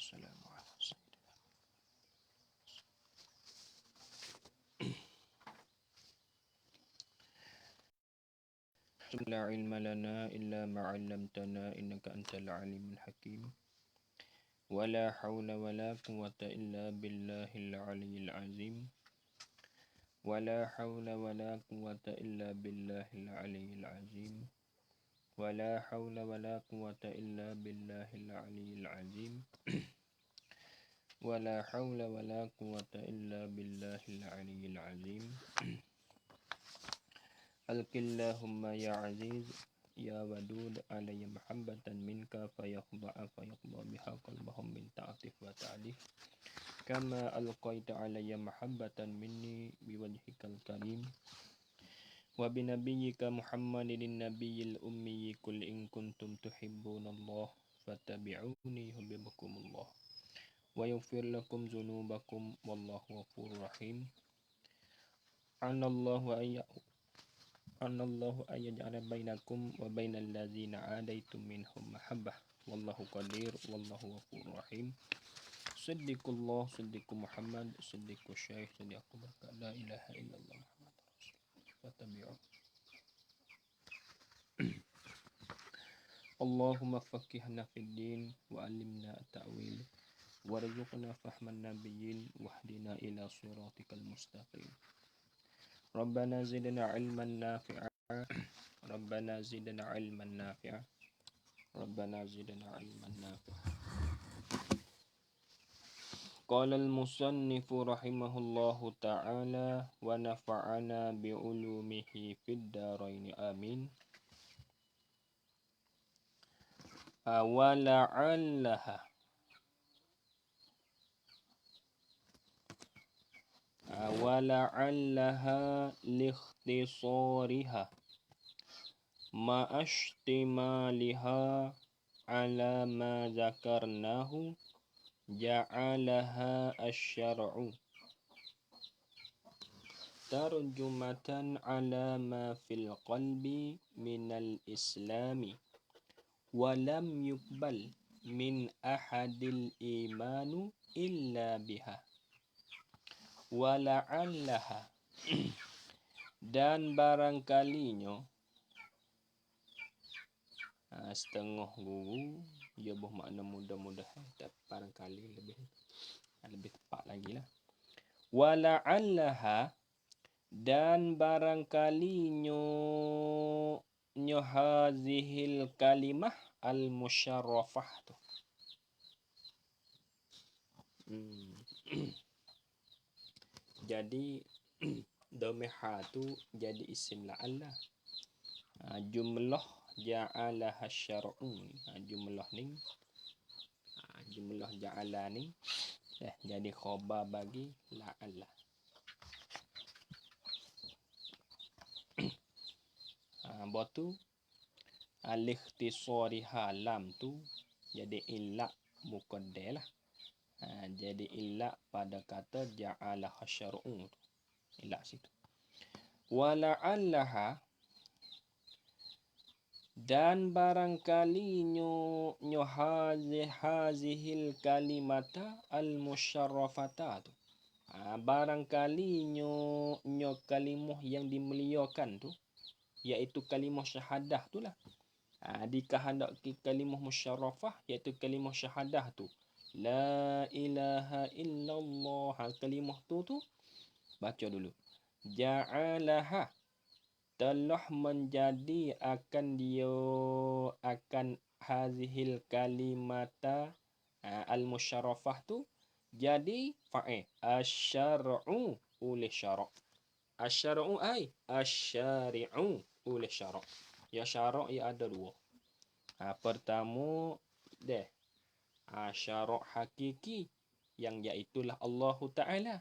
wassalamu ala sayyidina. La ilma lana illa ma 'allamtana innaka antal alimul hakim. Wala haula wala quwwata illa billahil aliyyil azim. Wala haula wala quwwata illa billahil aliyyil azim. Wala haula wala quwwata illa billahil aliyyil azim. Wala haula wala quwwata illa billahil aliyyil azim. Alqillahumma ya aziz ya wadud alayya mahabbatan minka fayaqba'a fayaqba biha qalbahum min ta'atif wa ta'alif kama alqaita alayya mahabbatan minni biwajhikal karim wa binabiyyika Muhammadin nabiyil ummi qul in kuntum tuhibbunallah fattabi'uni yuhibbukumullah wa yaghfir lakum dzunubakum wallahu ghafurur rahim. Anallahu ayyaj'ala bainakum wa bainal ladzina 'adaitum minhum mahabbah wallahu qadir wallahu ghafurur rahim. Siddiqullah siddiqu Muhammad siddiqu Syekh siddiqu baraka la ilaha illallah Muhammad rasulullah fattabi'u. Allahumma faqihna fid din wa 'allimna at-ta'wil warzuqna fahman nabiyyin wahdina ila siratikal mustaqim. Rabbana zidna 'ilman nafi'a Rabbana zidna 'ilman nafi'a Rabbana zidna 'ilman nafi'a. Qala al-musannifu rahimahullahu ta'ala wa nafa'ana bi'ulumihi fid darain amin. Wala'allaha liikhtisariha ma'ashtimaliha ala ma zakarnahu ja'alaha asy-syar'u tarjumatan ala ma fil qalbi minal islami wa lam yuqbal min ahadil imanu illa biha. Wala'allaha dan barangkalinya setengah guru ia bermakna mudah-mudahan tapi barangkali lebih tepat lagi lah. Wala'allaha dan barangkalinya hazihil kalimah al-musyarrafah tu. Jadi domeha tu jadi isim la'alla. Jumlah ja'alaha syar'u. Jumlah ni jumlah ja'ala ni jadi khabar bagi la'alla. Batu al-ikhtisariha lam tu jadi illa muqaddar lah. Jadi illa pada kata ja'alaha syar'u. Illa situ. Wala'allaha dan barangkali nyo hazihil kalimata al-musyarrafata tu. Barangkali nyo kalimah yang dimuliakan tu iaitu kalimah syahadah tu lah. Dikehendaki kalimah musyarrafah iaitu kalimah syahadah tu. La ilaha illallah. Kalimah tu baca dulu. Ja'alaha telah menjadi akan hazihil kalimata al-musyarrafah tu jadi fa'il asy-syar'u oleh syarak. Asy-syar'u ai asy-syari'u oleh syarak. Ya syarak ia ada dua. Pertama syarak hakiki yang iaitulah Allah Ta'ala,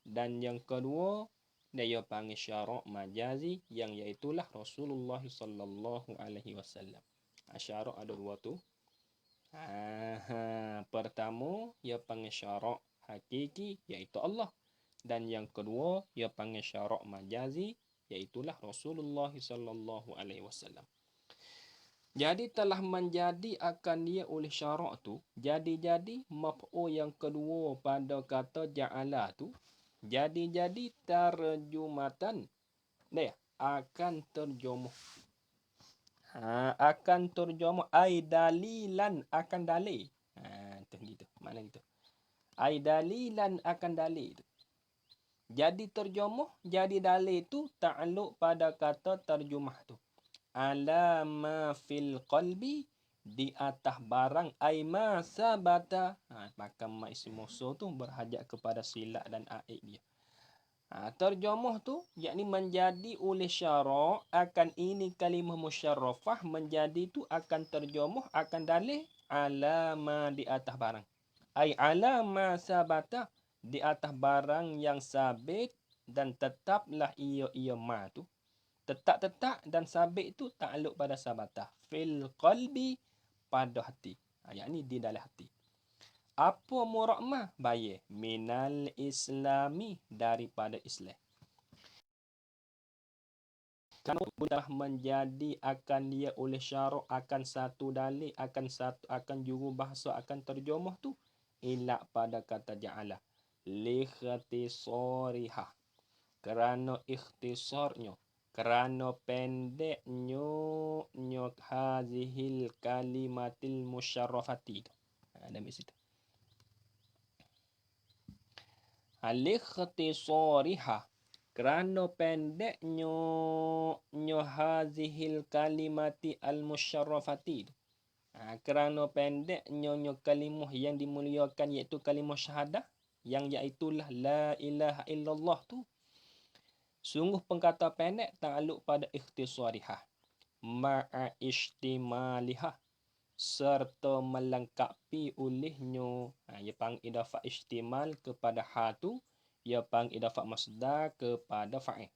dan yang kedua dia panggil syarak majazi yang iaitulah Rasulullah sallallahu alaihi wasallam. Syarak ada dua tu. Pertama ia panggil syarak hakiki iaitu Allah, dan yang kedua ia panggil syarak majazi iaitulah Rasulullah sallallahu alaihi wasallam. Jadi telah menjadi akan dia oleh syarak tu. Jadi maf'ul yang kedua pada kata ja'ala tu. Jadi terjumatan. Dia akan terjemuh. Akan terjemuh. Ai dalilan akan dalil. Tu gitu. Mana gitu. Ai dalilan akan dalil. Jadi terjemuh. Jadi dalil tu ta'aluk pada kata terjumah tu. Ala ma fil qalbi, di atas barang ai ma sabata. Maka ma isim mausul tu berhajat kepada sila dan aid dia. Terjemuh tu yakni menjadi oleh syarak akan ini kalimah musyarrafah menjadi tu akan terjemuh akan dalih ala ma di atas barang. Ai ala ma sabata, di atas barang yang sabit dan tetaplah ia ma tu. Tetap dan sabit itu takluk pada sabatah. Fil qalbi, pada hati. Yakni di dalam hati. Apa murakmah? Bayar. Minal islami, daripada Islam. Kalau telah menjadi akan dia oleh syarak akan satu dalil akan juru bahasa akan terjemuh tu ilak pada kata ja'ala li ikhtisariha, kerana ikhtisarnya, kerana pendeknya hazihil kalimatil musyarrafati. Ada di situ. Al-ikhtisariha, kerana pendeknya hazihil kalimati al-musyarrafati. Kerana pendeknya kalimah yang dimuliakan iaitu kalimah syahadah yang iaitulah la ilaha illallah tu. Sungguh pengkata pendek takluk pada ikhtisarihah ma'a ishtimaliha, serta melengkapi olehnya. Ia panggil idafah istimal kepada ha tu, ia panggil idafah masdar kepada fa'il.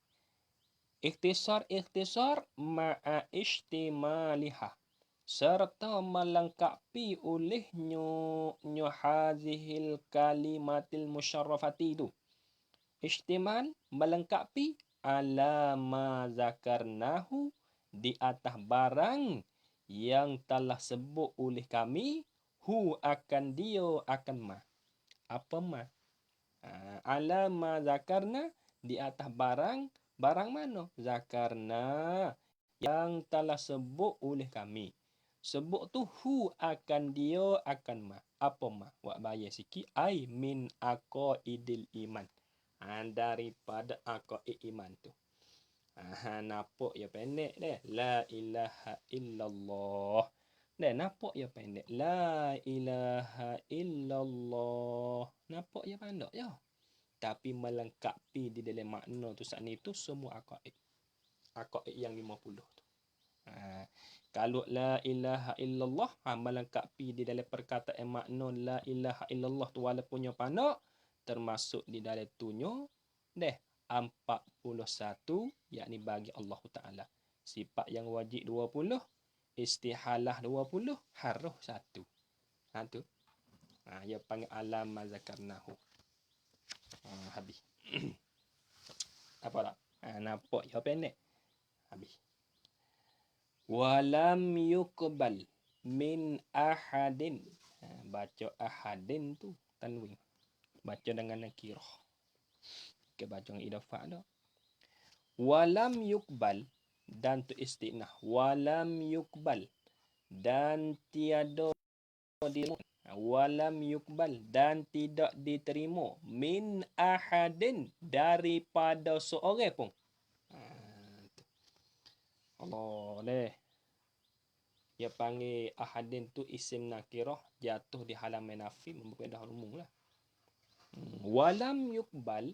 Ikhtisar ma'a ishtimaliha, serta melengkapi olehnya hazihil kalimatil musyarrafati tu. Istimal melengkapi ala ma zakarnahu, di atas barang yang telah sebut oleh kami hu akan dia akan ma. Apa ma? Ala ma zakarna, di atas barang mana? Zakarna, yang telah sebut oleh kami. Sebut tu hu akan dia akan ma. Apa ma? Buat bayar sikit. Ai min aqaidil iman. Daripada aqaid iman tu. Nampak ya pendek deh. La ilaha illallah. Nampak ya pendek. La ilaha illallah. Nampak ya pandai ya. Tapi melengkapi di dalam makna tu saat ni tu semua aqaid. Aqaid yang 50 tu. Kalau la ilaha illallah, melengkapi di dalam perkataan makna la ilaha illallah tu walaupun yang pandai, termasuk di dalam tunyo 41, yakni bagi Allah Ta'ala. Sifat yang wajib 20, istihalah 20, harus 1. Tu. Ia panggil alam mazakarnahu. Habis. Apa tak? Nampak ya pendek. Habis. Walam yuqbal min ahadin. Baca ahadin tu tanwin. Baca dengan nakirah. Kita baca dengan idafah dah. Walam yukbal, dan tu istinah. Walam yukbal, dan tiada diterima. Walam yukbal, dan tidak diterima. Min ahadin, daripada seorang pun. Allah leh. Dia panggil ahadin tu isim nakirah, jatuh di halaman nafi, membuka dah umum lah. Walam yukbal,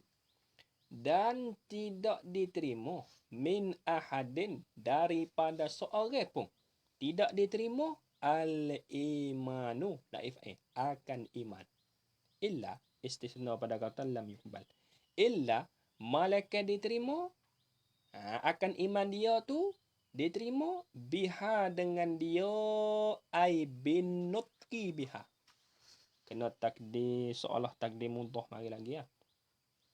dan tidak diterima min ahadin, daripada seorang pun. Tidak diterima al-imanu, akan iman. Illa, istisna pada kata lam yukbal. Illa, malaikat diterima, akan iman dia tu diterima biha, dengan dia, ai bin nutqi biha. Kena takdir seolah takdir mudah mari lagi ya.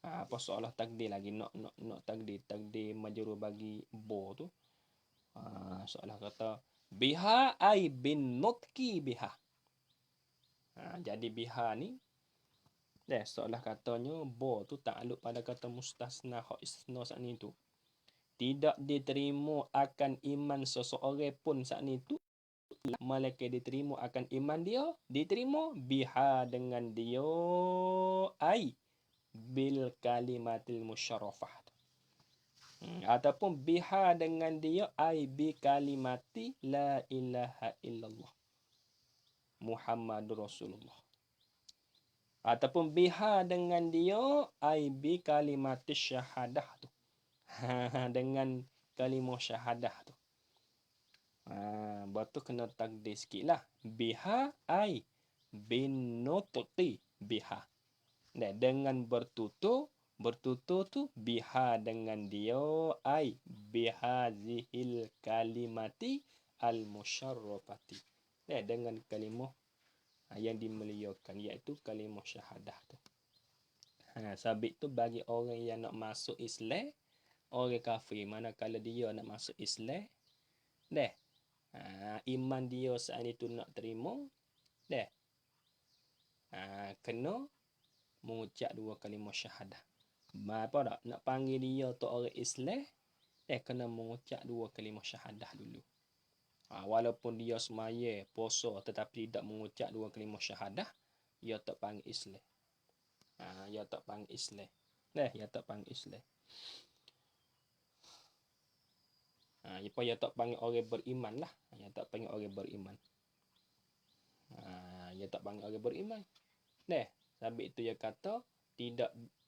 Apa seolah takdir lagi nak takdir majrur bagi bo tu. Seolah kata Biha ai bin nutki biha. Jadi biha ni seolah katanya bo tu takluk pada kata mustasna hak istisna saat ni tu. Tidak diterima akan iman seseorang pun saat ni tu, malaikat diterima akan iman dia, diterima biha dengan dia ai bil kalimatil musyarrafah. Ataupun biha dengan dia ai bi kalimati la ilaha illallah Muhammadur Rasulullah. Ataupun biha dengan dia ai bi kalimatis syahadah tu. Dengan kalimah syahadah tu. Betul kena takdir sikit lah. Biha ai bin nutqi biha. Dengan bertutur tu biha dengan dia ai bihazihil kalimati al musyarrafati. Dengan kalimah yang dimuliakan, iaitu kalimah syahadah tu. Sabit tu bagi orang yang nak masuk Islam, orang kafir, manakala dia nak masuk Islam, iman dia saat itu nak terima, kena mengucap 2 kalimah syahadah. Apa tak? Nak panggil dia tu orang Islam, kena mengucap 2 kalimah syahadah dulu. Walaupun dia semaya, puasa, tetapi tidak mengucap 2 kalimah syahadah, dia tak panggil Islam. Dia tak panggil Islam. Dia tak panggil Islam. Dia tak panggil orang beriman lah. Dia tak panggil orang beriman. Dia tak panggil orang beriman. Sebab itu dia kata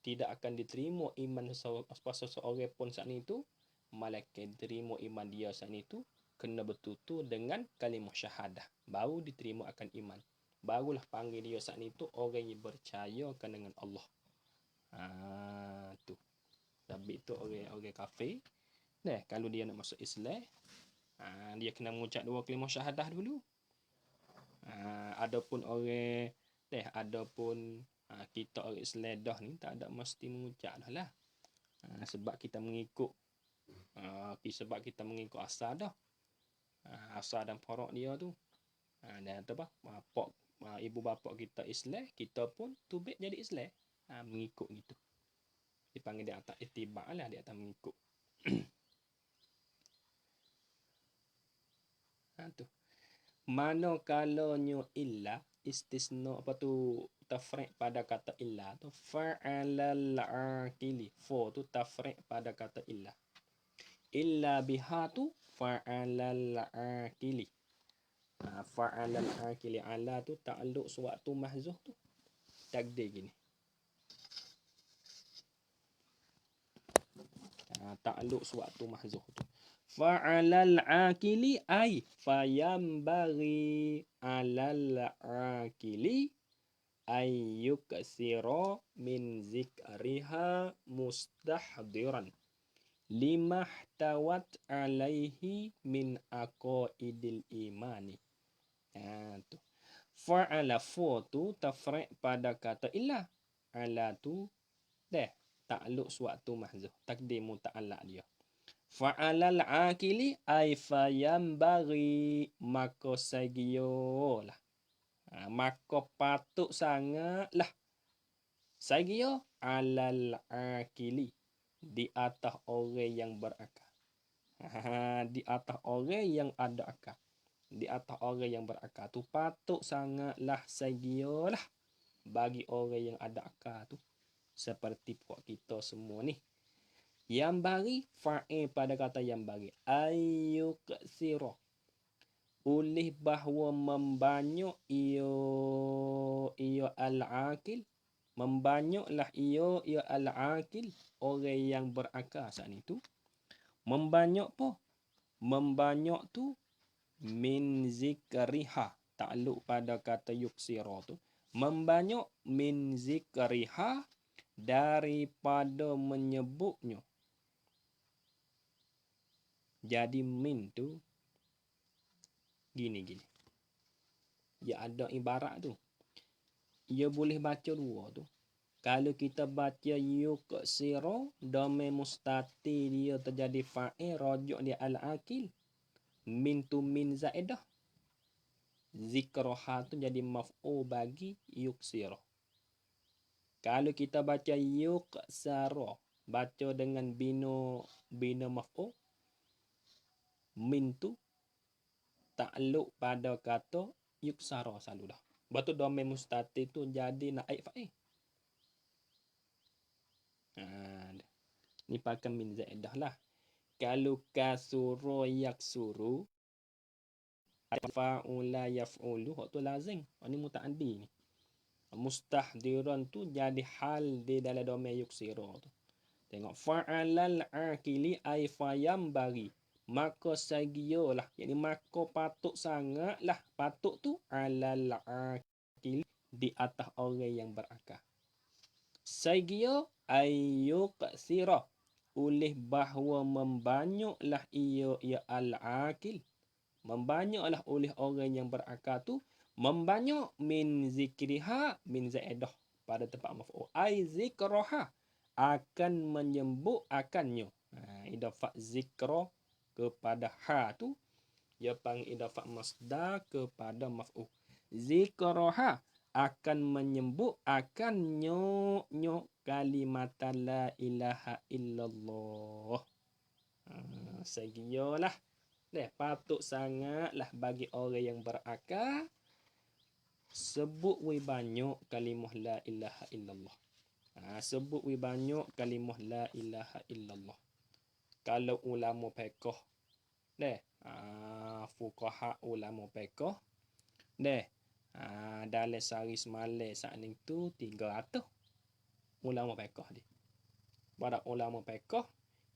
tidak akan diterima iman seseorang pun saat itu, malaikat diterima iman dia saat itu kena bertutur dengan kalimah syahadah, baru diterima akan iman. Barulah panggil dia saat itu orang yang percaya dengan Allah. Tu. Sebab itu orang kafir, kalau dia nak masuk Islam, dia kena mengucap 2 kalimah syahadah dulu. Adapun orang adapun kita orang Islam dah ni tak ada mesti mengucap dah lah. Sebab kita mengikut asal dah. Asal dan porok dia tu. Dan apa? Ibu bapa kita Islam, kita pun tubik jadi Islam. Mengikut gitu. Dipanggil di atas ittiba' lah, di atas mengikut. Tu. Manakalanya illa istisna tafriq pada kata illa tu fa'alal aqili. Tu tafriq pada kata illa. Illa biha tu fa'alal aqili. Fa'alal aqili, ala tu ta'alluq suatu mahzuh tu. Takdir gini. Ta'alluq suatu mahzuh tu. Fa'alal aqili ay fayambaghi alal aqili ayyuksira min zikriha mustahdiran limahtawat alaihi min aqaidil imani. Tu. Fa'ala tu tafriq pada kata illa. Ala tu ta'alluq suatu mahzuh, takdir muta'allaq dia. Fa'alal aqili ay fayambaghi, maka sagiyolah. Maka patut sangatlah sagiyo alal aqili, di atas orang yang berakal. Di atas orang yang ada akal. Di atas orang yang berakal tu patut sangatlah sagiyolah bagi orang yang ada akal tu. Seperti pokok kita semua ni. Yang bagi fa'il pada kata yang bagi ayyuk siro, oleh bahawa membanyak ia al-aqil, membanyaklah ia al-aqil, orang yang berakal saat itu. Membanyak apa? Membanyak tu min zikriha, takluk pada kata yuksira tu. Membanyak min zikriha, daripada menyebutnya. Jadi min tu gini. Dia ada ibarat tu. Ia boleh baca 2 tu. Kalau kita baca yuksira, dhamir mustati dia terjadi fa'il, rajuk dia al-aqil. Min tu min zaidah. Zikroha tu jadi maf'ul bagi yuksiro. Kalau kita baca yuksaro, baca dengan bina maf'ul, min tu takluk pada kata yuksaro selalu dah. Betul dhamir mustatir tu jadi naib fa'il. Ni pakai min zaidah lah. Kalau kasuru yaksuru, fa'ula yaf'ulu, tu lazim. Ini muta'addi ni. Mustahdiran tu jadi hal di dalam domain yuksiro tu. Tengok fa'alal akili ay fayam bagi. Maka sagiolah. Jadi maka patut sangatlah. Patut tu alal akili di atas orang yang berakal. Sagio ayyuk sirah. Oleh bahawa membanyaklah ia al-akil. Membanyaklah oleh orang yang berakal tu. Membanyak min zikriha min zaidah pada tempat maf'ul. Ai zikraha akan menyebut akannya. Idafat zikra kepada ha tu dia panggil idafat masdar kepada maf'ul. Zikraha akan menyebut akannya kalimat la ilaha illallah. Segiyolah. Patut sangatlah bagi orang yang berakal sebut wi banyak kalimah la ilaha illallah. Sebut wi banyak kalimah la ilaha illallah. Kalau ulama fiqh fuqaha ulama fiqh dalam sehari semalam saat ni tu 300 ulama fiqh dia. Pada ulama fiqh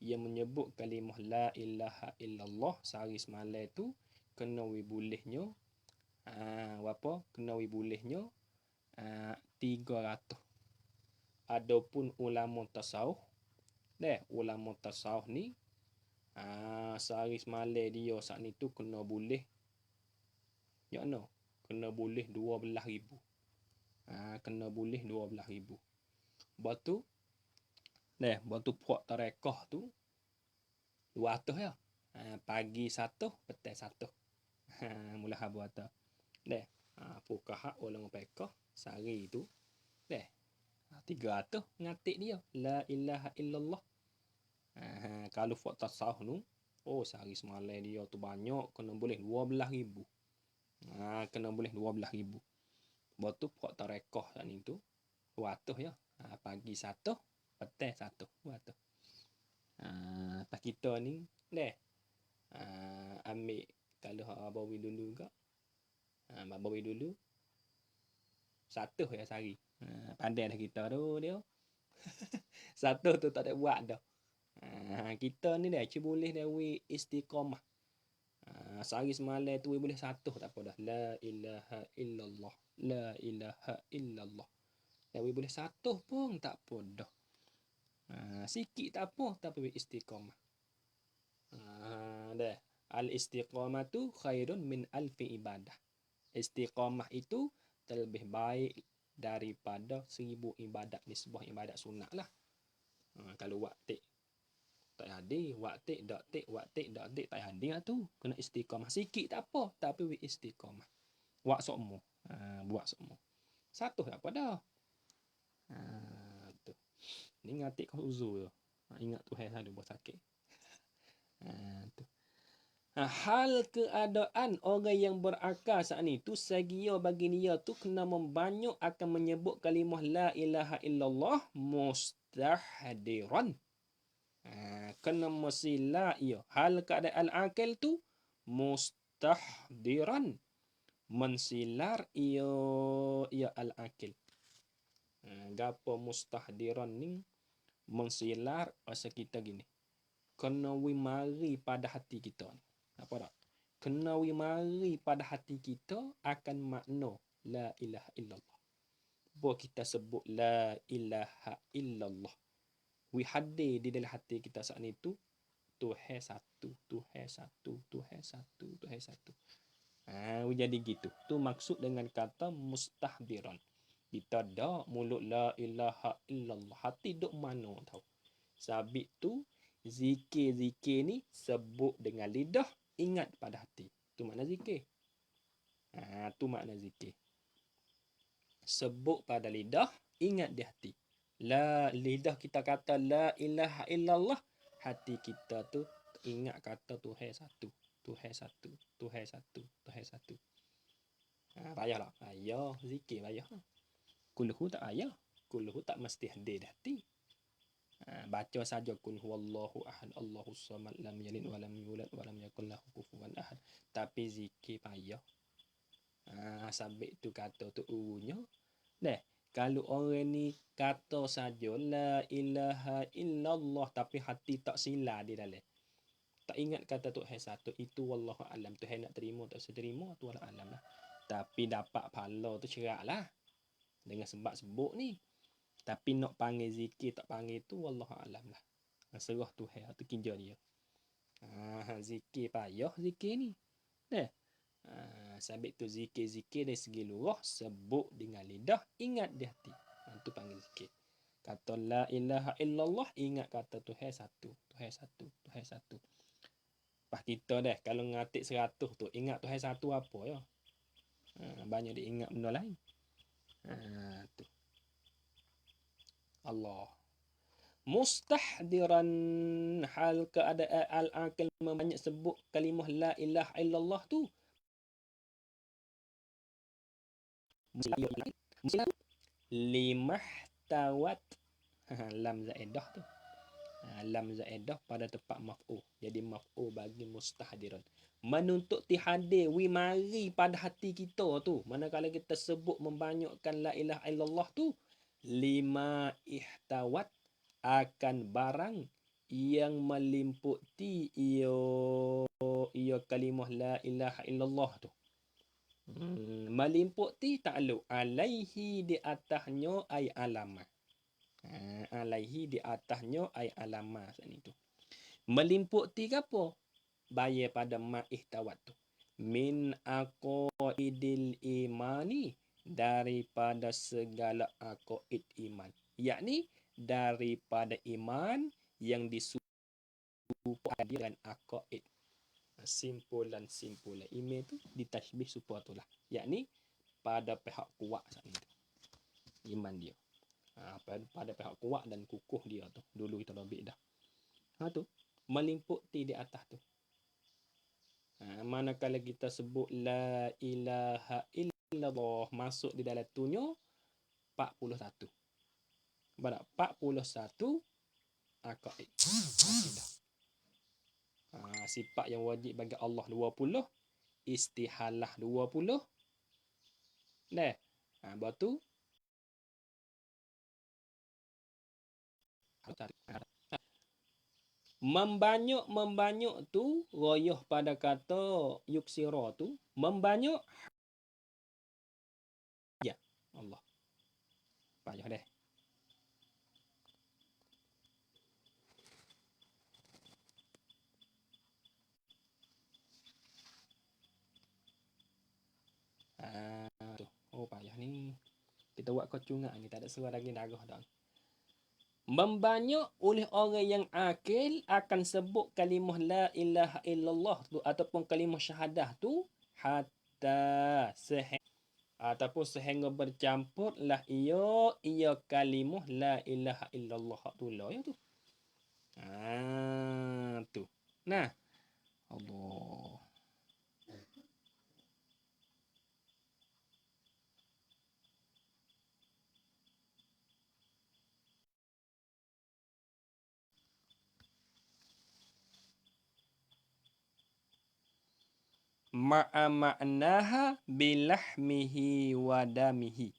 ia menyebut kalimah la ilaha illallah sehari semalam tu kena wi bolehnya berapa? Kena wi bolehnya 300. Adapun ulama tasawuf ulama tasawuf ni sehari semalam dia saat ni tu kena boleh kena boleh 12,000. Kena boleh 12,000. Batu puak tarekah tu 200 ya. Pagi 1, petang 1. Mula habu atau. Fuqaha ulama fiqh sehari tu 300 ngatik dia la ilaha illallah. Kalau fuq tasawuf tu sehari semalam dia tu banyak kena boleh 12,000. Kena boleh 12,000. Batu puak tarekah saat ni tu 200 ya. Pagi 1, petang 1. 200. Tak kita ni ambil kalau bawi dulu juga. Bawi dulu 1 ya sehari. Pandai dah kita tu dia. 1 tu tak ada buat dah. Kita ni cuma boleh dah istiqamah. Sehari semalam tu boleh 1 tak apa dah. La ilaha illallah. La ilaha illallah. Dah boleh 1 pun tak apa dah. Sikit tak apa tapi istiqamah. Al-istiqamah tu khairun min alfi ibadah. Istiqamah itu terlebih baik daripada 1000 ibadat ni, sebuah ibadat sunat lah. Kalau waktu tak hadir, waktu dak tik tak hadir tu. Kena istiqamah sikit tak apa, tapi istiqamah. Buat semua. Buat semua. 1 tak apa dah. Tu. Ni ngatik kau uzur tu. Ingat Tuhan ada buat sakit. Tu. Hal keadaan orang yang berakal saat ni tu sagia bagi dia tu kena membanyak akan menyebut kalimah la ilaha illallah mustahdiran. Kena mesila ia. Hal keadaan akal tu mustahdiran. Mensilar ia al-akil. Gapo mustahdiran ni mensilar asa kita gini. Kena wi mari pada hati kita ni. Apa tak? Kena wi mari pada hati kita akan makna la ilaha illallah. Bahawa kita sebut la ilaha illallah. Wi hadir di dalam hati kita saat itu Tuhan satu, Tuhan satu, Tuhan satu, Tuhan satu. Jadi gitu. Tu maksud dengan kata mustahdiran. Kita dak mulut la ilaha illallah. Hati duk mana tahu. Sabit tu zikir-zikir ni sebut dengan lidah, ingat pada hati. Tu makna zikir. Tu makna zikir. Sebut pada lidah, ingat di hati. Lidah kita kata la ilaha illallah, hati kita tu ingat kata Tuhan satu. Tuhan satu. Tuhan satu. Tuhan satu. Payahlah. Payah zikir payah. Kulhu tak payah. Kulhu tak mesti hadir di hati. Baca saja kul huwallahu ahad Allahus samad lam yalid wa lam yulad wa lam yakul lahu kufuwan ahad. Tapi zikir payah. Sabit tu kata tu urunya. Kalau orang ni kata saja la ilaha illallah tapi hati tak sila di dalam. Tak ingat kata Tuhan satu, itu wallahu alam. Tuhan nak terima tak seterima tu wallahu alam lah. Tapi dapat pahala tu cerak lah. Dengan sebab sebut ni. Tapi nak panggil zikir tak panggil tu wallahu alam lah. Serah Tuhan tu kinja dia. Zikir payah zikir ni. Sabit tu zikir-zikir dari segi lurah, sebut dengan lidah, ingat di hati. Tu panggil zikir. Kata la ilaha illallah, ingat kata Tuhan satu. Tuhan satu. Tuhan satu. Pas kita kalau ngatik 100 tu, ingat Tuhan satu apa ya? Banyak dia ingat benda lain. Tu. Allah. Mustahdiran hal keadaan al-aqil membanyak sebut kalimah la ilaha illallah tu. Limah tawat lam zaidah tu. Lam zaidah pada tempat maf'ul. Jadi maf'ul bagi mustahdiran. Menuntut tihadir wi mari pada hati kita tu. Manakala kita sebut membanyakkan la ilaha illallah tu, lima ihtawat akan barang yang melimputi ia kalimah la ilaha illallah tu. Melimputi takluk alaihi di atasnya ay alamah. Alaihi di atasnya ay alamah sini tu. Melimputi ke apa? Bayar pada ma'ih tawat tu. Min aqaidil imani, daripada segala aqaid iman. Yakni daripada iman yang disupport dengan aqaid. Simpulan iman tu ditashbih supaya itulah. Yakni pada pihak kuat saat itu. Iman dia. Pada pihak kuat dan kukuh dia tu. Dulu kita lebih dah. Tu melimputi di atas tu. Manakala kita sebut la ilaha illallah, masuk di dalam tunya 41. Berapa? 41 aqaid. Sifat yang wajib bagi Allah 20, istihalah 20. Batu membanyak tu royah pada kata yuksira tu membanyak ya Allah. Payah deh. Tu. Oh payah ni. Kita buat kocungan ni, tak ada suara lagi darah dah. Membanyak oleh orang yang akil akan sebut kalimah la ilaha illallah tu ataupun kalimah syahadah tu hatta sehingga bercampurlah ia kalimah la ilaha illallah tu lah ya tu. Tu. Nah. Allah. Ma'a ma'naha bilahmihi wa damihi.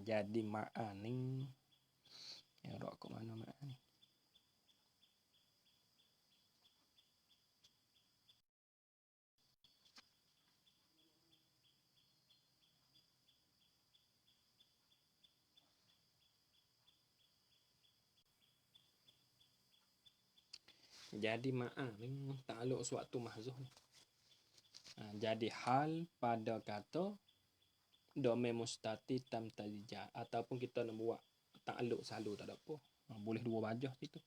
Jadi ma'a ni ya kat mana ma'a ni? Jadi ma'a ni takluk suatu mahzuh ni. Jadi hal pada kata domain mustati tam talija, ataupun kita nak buat takluk selalu tak ada apa. Boleh dua wajah situ.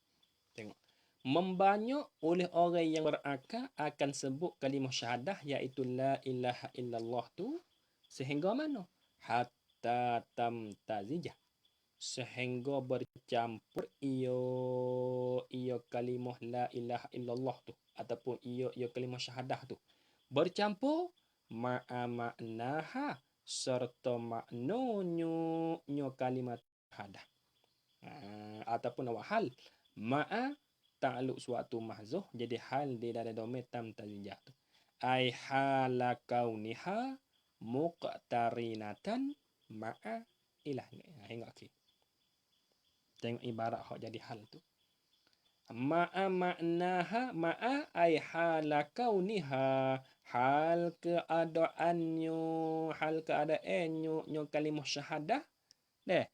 Tengok. Membanyak oleh orang yang berakal akan sebut kalimah syahadah iaitu la ilaha illallah tu sehingga mana? Hatta tamtazijah. Sehingga bercampur iyo kalimah la ilaha illallah tu ataupun iyo kalimah syahadah tu bercampur ma'a maknaha serta maknonyo kalimat syahadah. Ataupun awal hal ma'a ta'aluk suatu mahzuh jadi hal di dalam domain tamtazijah tu ai hala kauniha muqtarinatan ma'a ilah. Tengok okey. Tengok ibarat hak jadi hal tu. Ma'a maknaha ma'a ai hala kauniha hal keadaannya nyo kalimah syahadah deh.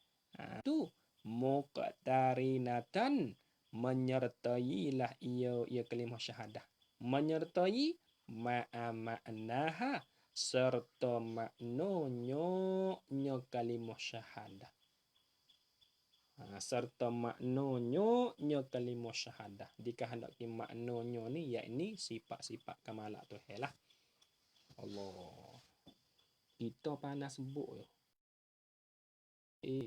Tu muqtarinatan menyertailah ia kalimah syahadah. Menyertai ma'a maknaha serta maknonyo kalimah syahadah. Serta maknonyo kalimah syahadah. Dikehendaki maknonyo ni yakni sifat-sifat kamalat tu lah. Allah. Kita panas sebut je.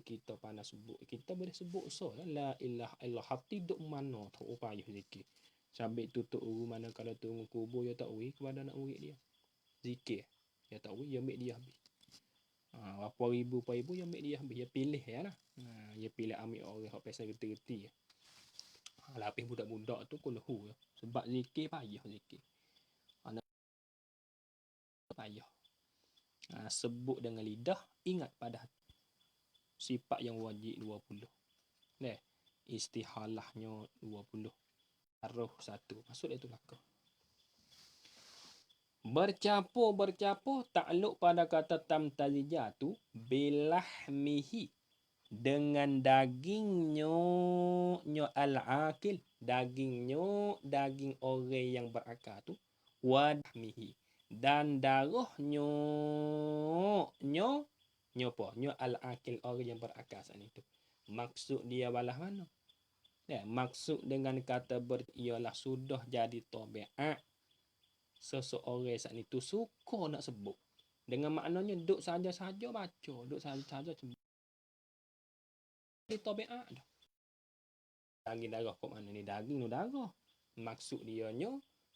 Kita panas sebut. Kita boleh sebut so lah. La ilaha illallah. Hati duk mana tak upaya zikir. Sambil tutup mana kalau tunggu kubur ya tak wui kepada nak wui dia. Zikir. Ya tak wui ya ambil dia habis. Berapa ribu ya ambil dia habis. Ya pilih ya lah. Ya pilih ambil orang yang pasal reti-reti. Lapis budak-budak tu kulehu ya. Sebab zikir payah zikir. Payah. Sebut dengan lidah, ingat pada hati. Sifat yang wajib 20. Istihalahnya 20. Taruh 1. Maksud itu lakah. Bercampur takluk pada kata tamtazijah tu bilahmihi dengan dagingnya al-akil, daging orang yang berakal tu wadahmihi dan darahnya al-akil orang yang berakal saat itu. Maksud dia balah mana? Maksud dengan kata ialah sudah jadi tabiat seseorang saat itu suka nak sebut. Dengan maknanya duk saja-saja baca, duk saja-saja sebut. Ini tabiat dah. Daging darah kok mana ni? Daging tu darah. Maksud dia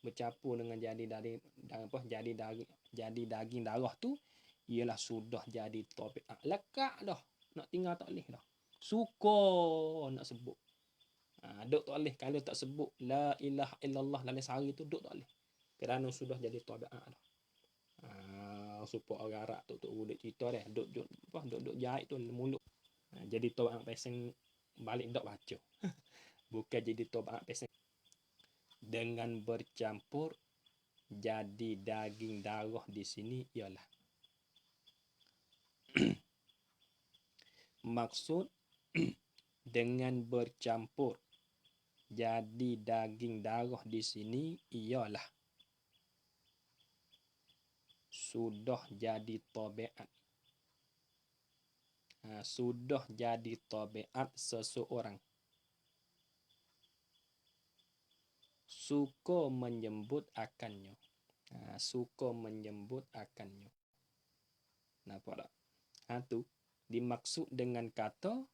bercampur dengan jadi daging darah tu ialah sudah jadi tabiat. Lekat dah. Nak tinggal tak boleh dah. Suka nak sebut. Duk tak boleh kalau tak sebut la ilaha illallah dalam sehari tu duk tak boleh. Kerana sudah jadi tabiat dah. Supaya orang Arab tu duk cerita dah. Duk jahit tu mulut. Jadi tabiat pasang balik dak baca. Bukan jadi tabiat pasang dengan bercampur jadi daging darah di sini ialah maksud dengan bercampur jadi daging darah di sini ialah sudah jadi tabiat. Sudah jadi tabiat seseorang. Suka menyebut akannya. Suka menyebut akannya. Nampak tak? Tu dimaksud dengan kata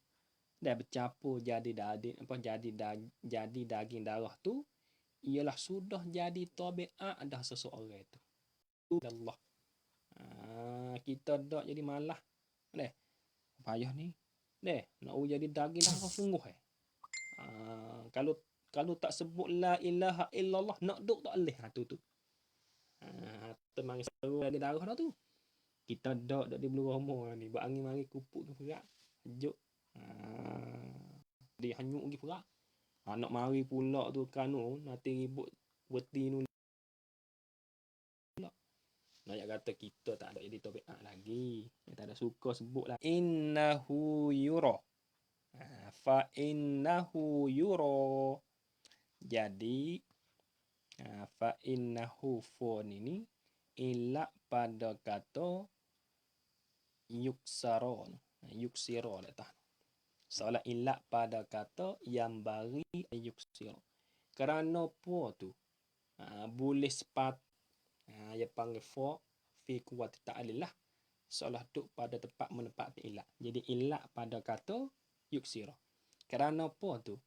dah bercampur jadi daging darah tu ialah sudah jadi tabiat dah seseorang itu. Allah. Kita dak jadi malah. Payah ni. Nak jadi daging darah sungguh kalau tak sebut la ilaha illallah nak duk tak boleh tu. Temang seru daging darah dah tu. Kita dak di belum rumah ni. Angin mari kupuk tu perak. Juk. Dia hanyuk pergi perak. Nak mari pula tu kanu nanti ribut weti nu. Nak kata kita tak ada jadi tabiat lagi. Tak ada suka sebut lah. Innahu yura. Fa innahu yura. Jadi fa innahu fun ini ilak pada kata yuksaron. Yuksiro letak. Soalnya ilak pada kata yang bari yuksiro. Kerana apa tu? Boleh sepat. Yang panggil fa fi kuwat ta'lil lah. Seolah duk pada tempat menempati ilat. Jadi ilat pada kata yuksira. Kerana apa tu?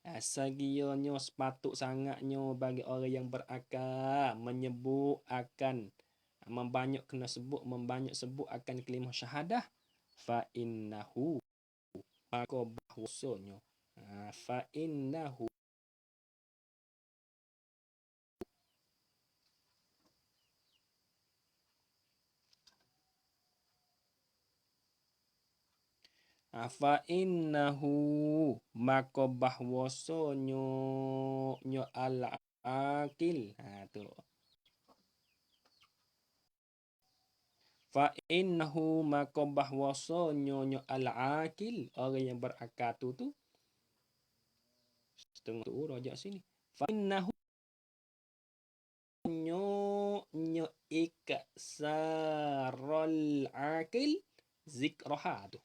Sagionyo sepatut sangatnya bagi orang yang berakal menyebut akan membanyak kena sebut membanyak sebut akan kalimah syahadah fa innahu maka bahwasanya fa innahu fa innahu maka bahwasanya nyo al akil tu fa innahu maka bahwasanya nyo al akil orang yang berakal tu setengah tu rojak sini fa innahu nyo iksarul akil zikraha tu.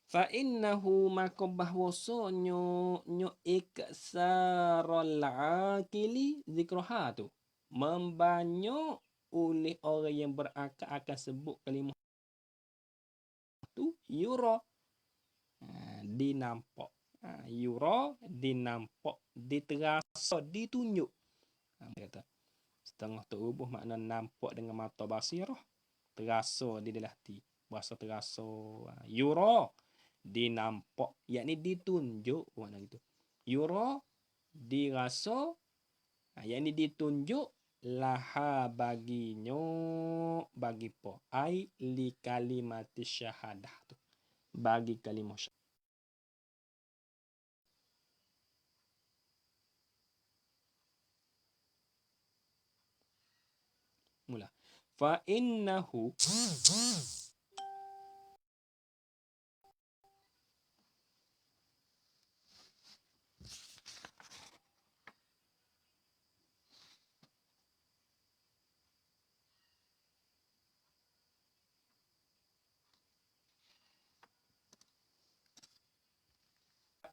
Fa innahu maka bahwasanya nyo iksarul akili zikraha tu. Membanyak oleh orang yang berakal akan sebut kalimah tu yura. Dinampak. Yura dinampak, diterasa, ditunjuk. Kata setengah terubuh makna nampak dengan mata basirah, terasa di dalam hati, berasa terasa. Yura dinampak, yakni ditunjuk makna gitu. Yura dirasa, yakni ditunjuk laha baginyo bagi po ai li kalimati syahadah tu, bagi kalimah syahadah. Mula fa innahu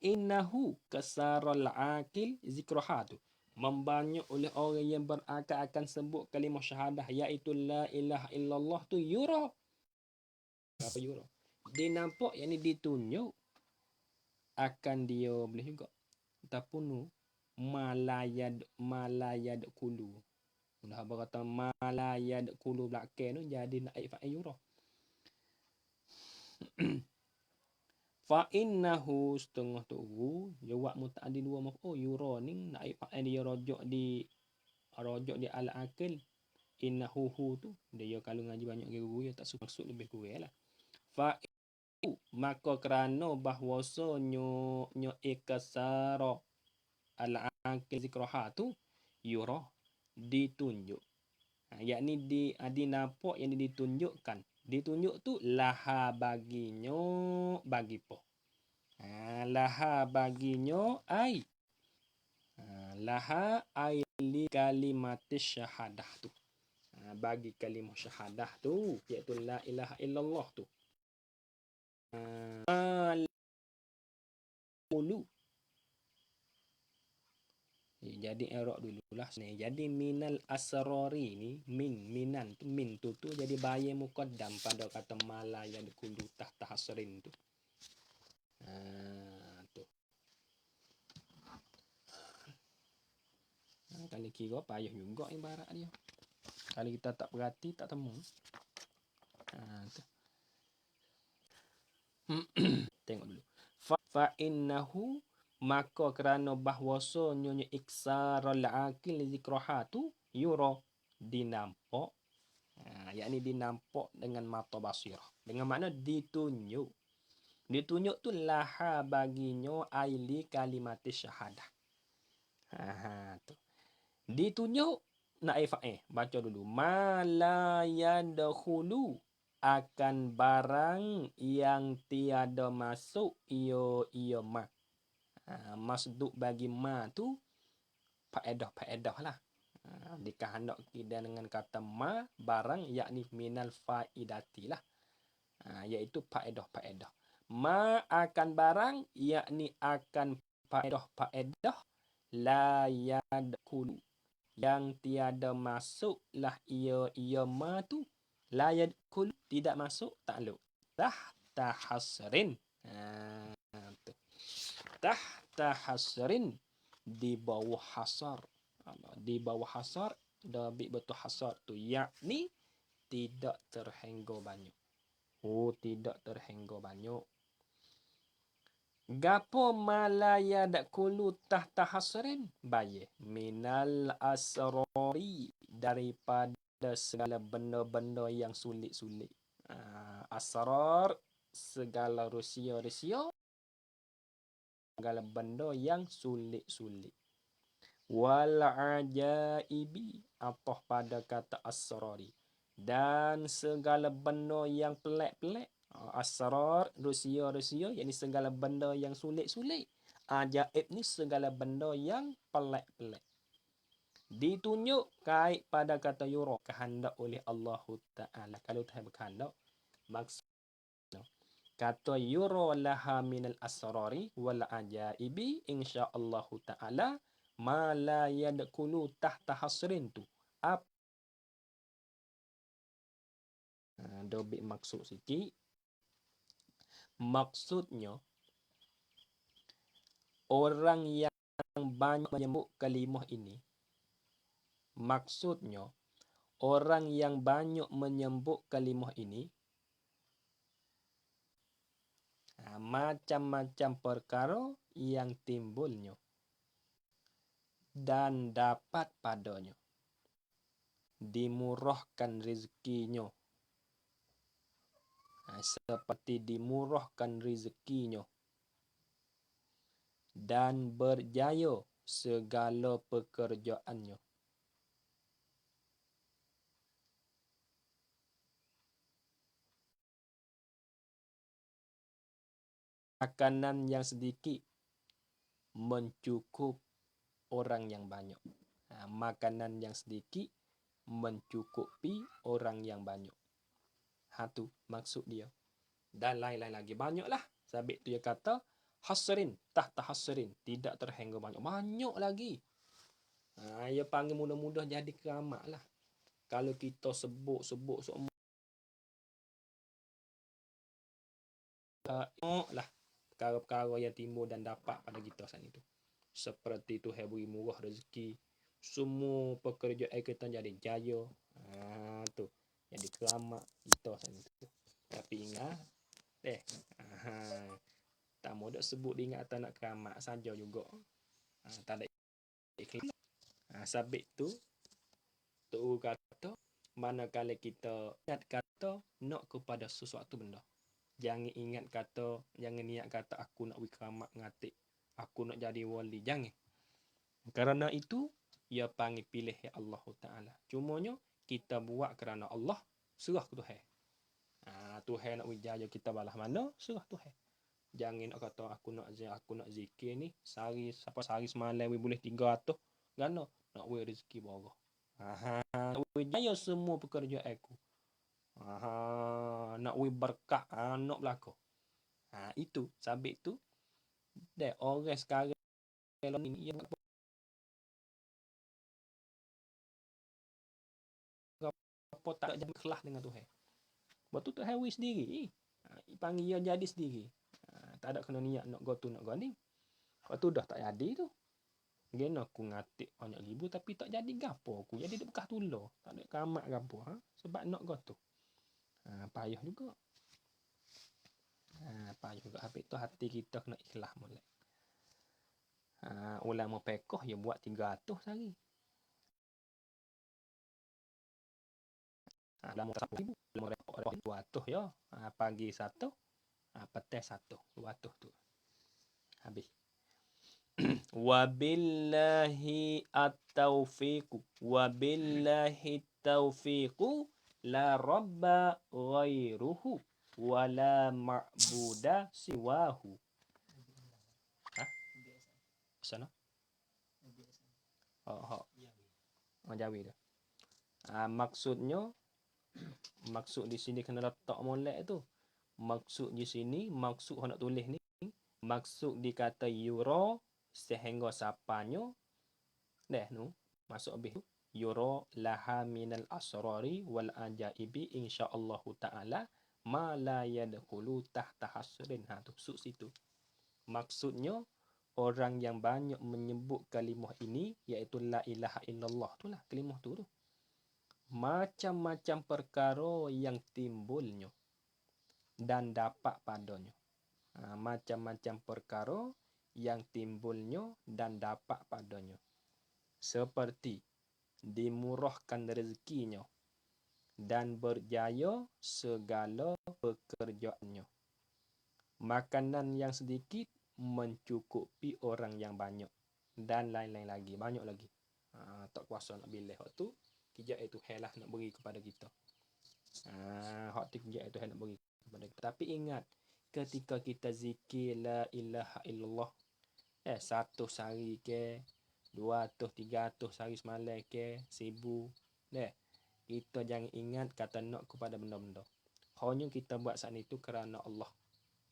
innahu kasarul akil zikrahatu, membanyak oleh orang yang berakal akan sebut kalimah syahadah iaitu la ilaha illallah tu yura. Apa yura? Dia nampak yang ni ditunjuk akan dia boleh juga. Tapunu malayad kulu. Dah apa kata malayad kulu belakang tu jadi naik fa'il yura. Fa innahu setengah tu jawab muta'addid dua maf'ul yura ni naik fa'il dia rojak di al akil. Innahu tu dia kalau ngaji banyak guru ya tak maksud lebih kurang lah. Fa maka kerana bahwasanya nyo ikasara al akil zikraha tu yura ditunjuk. Yakni dinampak yang ditunjukkan. Ditunjuk tu laha baginyo bagi po. Laha baginyo ai. Laha ai li kalimatis syahadah tu. Bagi kalimah syahadah tu iaitu la ilaha illallah tu. Mulu. Jadi erok dulu lah. Jadi minal asrori ni minan tu min tu jadi bayar muqaddam pada kata mala yang dikulu tahta hasrin tu. Tu. Kali kira payah juga ibarat dia. Kalau kita tak perhati tak temu. Tu. Tengok dulu. Fa innahu maka kerana bahwasanya iksarul akil zikraha tu yura dinampak. Yakni dinampak dengan mata basirah. Dengan makna ditunjuk. Ditunjuk tu laha baginyo aili kalimat syahadah. Tu. Ditunjuk nak fa'il. Baca dulu. Ma la yadkhulu akan barang yang tiada masuk iyo ma. Masduk bagi ma tu faedah lah. Dikahendak kita dengan kata ma barang yakni minal faidati lah. Iaitu faedah. Ma akan barang yakni akan Faedah la yadkhulu, yang tiada masuklah ia ma tu, la yadkhulu, tidak masuk takluk, tahta hasrin. Tu tahta hasrin, di bawah hasar. Di bawah hasar, dabik betul hasar tu, yakni tidak terhingga banyak. Tidak terhingga banyak. Gapo malaya dak kulu tahta hasrin, baye minal asrori, daripada segala benda-benda yang sulit-sulit. Asrar, segala rusia-rusia, segala benda yang sulit-sulit. Wal ajaibi, apa pada kata asrari, dan segala benda yang pelik-pelik. Asrar, rusia-rusia, yakni segala benda yang sulit-sulit. Ajaib ni segala benda yang pelik-pelik. Ditunjuk kait pada kata yura, kehendak oleh Allah Ta'ala. Kalau Tuhan berkehendak, maksud kata yura laha minal asrari wal ajaibi, insya-Allah Ta'ala, ma la yadkhulu tahta hasrin tu. Dobik maksud sikit. Maksudnya, orang yang banyak menyebut kalimah ini, maksudnya, orang yang banyak menyebut kalimah ini, macam-macam perkara yang timbulnya dan dapat padanya. Dimurahkan rezekinya. Seperti dimurahkan rezekinya. Dan berjaya segala pekerjaannya. Makanan yang sedikit mencukup orang yang banyak. Makanan yang sedikit mencukupi orang yang banyak. Tu maksud dia. Dan lain-lain lagi. Banyaklah. Sabit tu dia kata, hasrin, tahta hasrin, tidak terhingga banyak. Banyak lagi. Dia panggil mudah-mudah jadi keramat lah. Kalau kita sebut-sebut semua lah perkara-perkara yang timbul dan dapat pada kita saat itu. Seperti tu beri murah rezeki. Semua pekerjaan kita jadi jaya. Tu. Jadi keramat kita saat itu. Tapi ingat, tak mau dak sebut ingat tak nak keramat saja juga. Tak ada ikhlas. Sabit tu kata, manakala kita ingat kata nak kepada sesuatu benda, jangan ingat kata, jangan niat kata aku nak keramat ngatik, aku nak jadi wali, jangan. Kerana itu ia panggil pilih ya Allah Ta'ala. Cumanya kita buat kerana Allah, serah ke Tuhan. Tuhan nak wijaya kita balas mana, serah Tuhan. Jangan nak kata aku nak zikir ni sehari semalam boleh 300, gana nak rezeki borah. Wijaya semua pekerjaan aku. Nak berkah, nak belaka. Itu sabit tu dah orang sekarang ni yang apa tak jadi ikhlas dengan Tuhan. Betul Tuhan wis sendiri. Panggil dia jadi sendiri. Tak ada kena niat nak go tu nak go ni. Lepas tu dah tak jadi tu. Gena aku ngatik banyak ribu tapi tak jadi gapo aku. Jadi bekas tular. Tak ada keramat gapo. Sebab nak go tu. Payah juga. Payah juga. Habis tu hati kita kena ikhlas molek. Ulama pekoh ya buat 300 sehari. Dalam 1,000. Dalam repot 200 ya. Pagi 1. Petang 1. 200 tu. Habis. Wabillahi at-taufiqu. Wabillahi at-taufiqu. La rabba ghairuhu. Wala ma'buda siwahu. Sana? Jawi dah. Maksudnya, maksud di sini kena letak molek tu. Maksud di sini, maksud nak tulis ni, maksud dikata yura sehingga sapanya masuk habis tu yura laha minal asrari wal ajaibi insyaallahu taala ma la yadkhulu tahta hasrin. Tu situ. Maksudnya orang yang banyak menyebut kalimah ini iaitu la ilaha illallah itulah kalimah tu. Macam-macam perkara yang timbulnya dan dapat padanya. Macam-macam perkara yang timbulnya dan dapat padanya. Seperti dimurahkan rezekinya dan berjaya segala pekerjaannya. Makanan yang sedikit mencukupi orang yang banyak dan lain-lain lagi, banyak lagi. Tak kuasa nak pilih hak tu, kijak itu helah nak beri kepada kita. Hak tu kijak itu nak beri kepada kita. Tapi ingat, ketika kita zikir la ilaha illallah 100 hari ke 200 300 hari semalam ke 1000 kita jangan ingat kata nak kepada benda-benda. Hanya kita buat saat itu kerana Allah.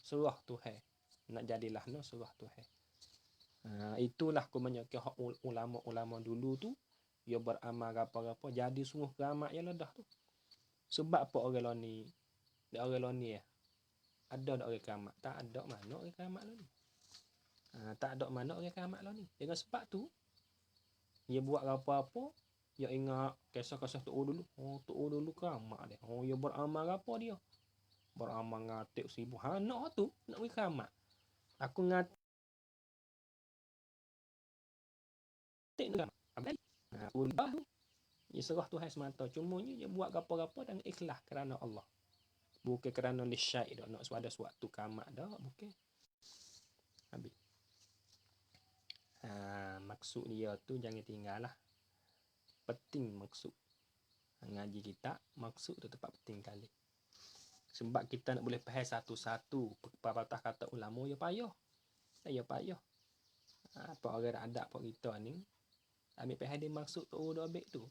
Surah Tuhan. Nak jadilah no surah Tuhan. Itulah kebanyakan hak ulama-ulama dulu tu dia beramal apa-apa jadi sungguh keramat yang ledah tu. Sebab apa orang ni? Orang ni ada tak orang keramat? Tak ada mana orang keramat lah ni. Tak ada mana orang keramat lah ni. Dengan sebab tu dia buat apa-apa dia ingat kisah-kisah Tok dulu. Tok dulu keramat dia. Dia beramal apa dia? Beramal ngatik 1000 anak tu nak pergi keramat. Aku ngatik nak keramat. Ubah tu. Dia serah Tuhan semata. Cumanya dia buat apa-apa dan ikhlas kerana Allah. Bukan kerana lisyai dah nak ada suatu keramat dah, bukan. Habis. Maksud dia tu jangan tinggal lah. Penting maksud. Ngaji kita, maksud tu tempat penting kali. Sebab kita nak boleh faham satu-satu patah kata ulama, ya payah. Ya payah. Apa orang ada apa kita ni, ambil faham dia maksud tu dah ambil tu.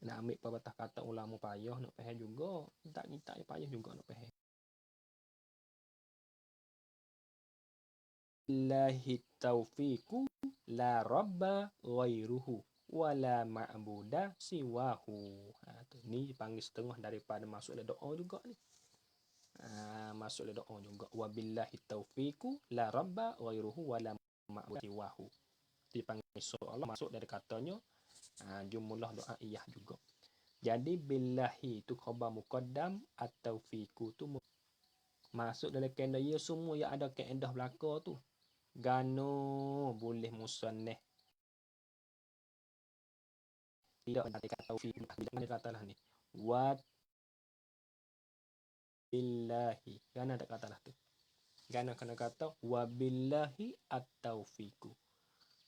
Nak ambil patah kata ulama payah, nak faham juga. Tak kita ya payah juga nak faham. Billahi taufiqu la rabba ghairuhu wala ma'buda siwahu. Ni panggil setengah daripada masuk dalam doa juga ni. Masuk dalam doa juga. Wabillahi taufiqu la rabba ghairuhu wala ma'buda siwahu. Dipanggil Allah masuk dari katanya jumlah doa iyah juga. Jadi billahi itu khabar muqaddam, at-taufiqu tu masuk dalam kaedah ya semua yang ada kaedah belaka tu. Gano boleh musannah. Tidak ada kata taufiq. Ini katalah ni. Wa billahi. Gana tak katalah tu. Gana kena kata wa billahi at-taufiqu.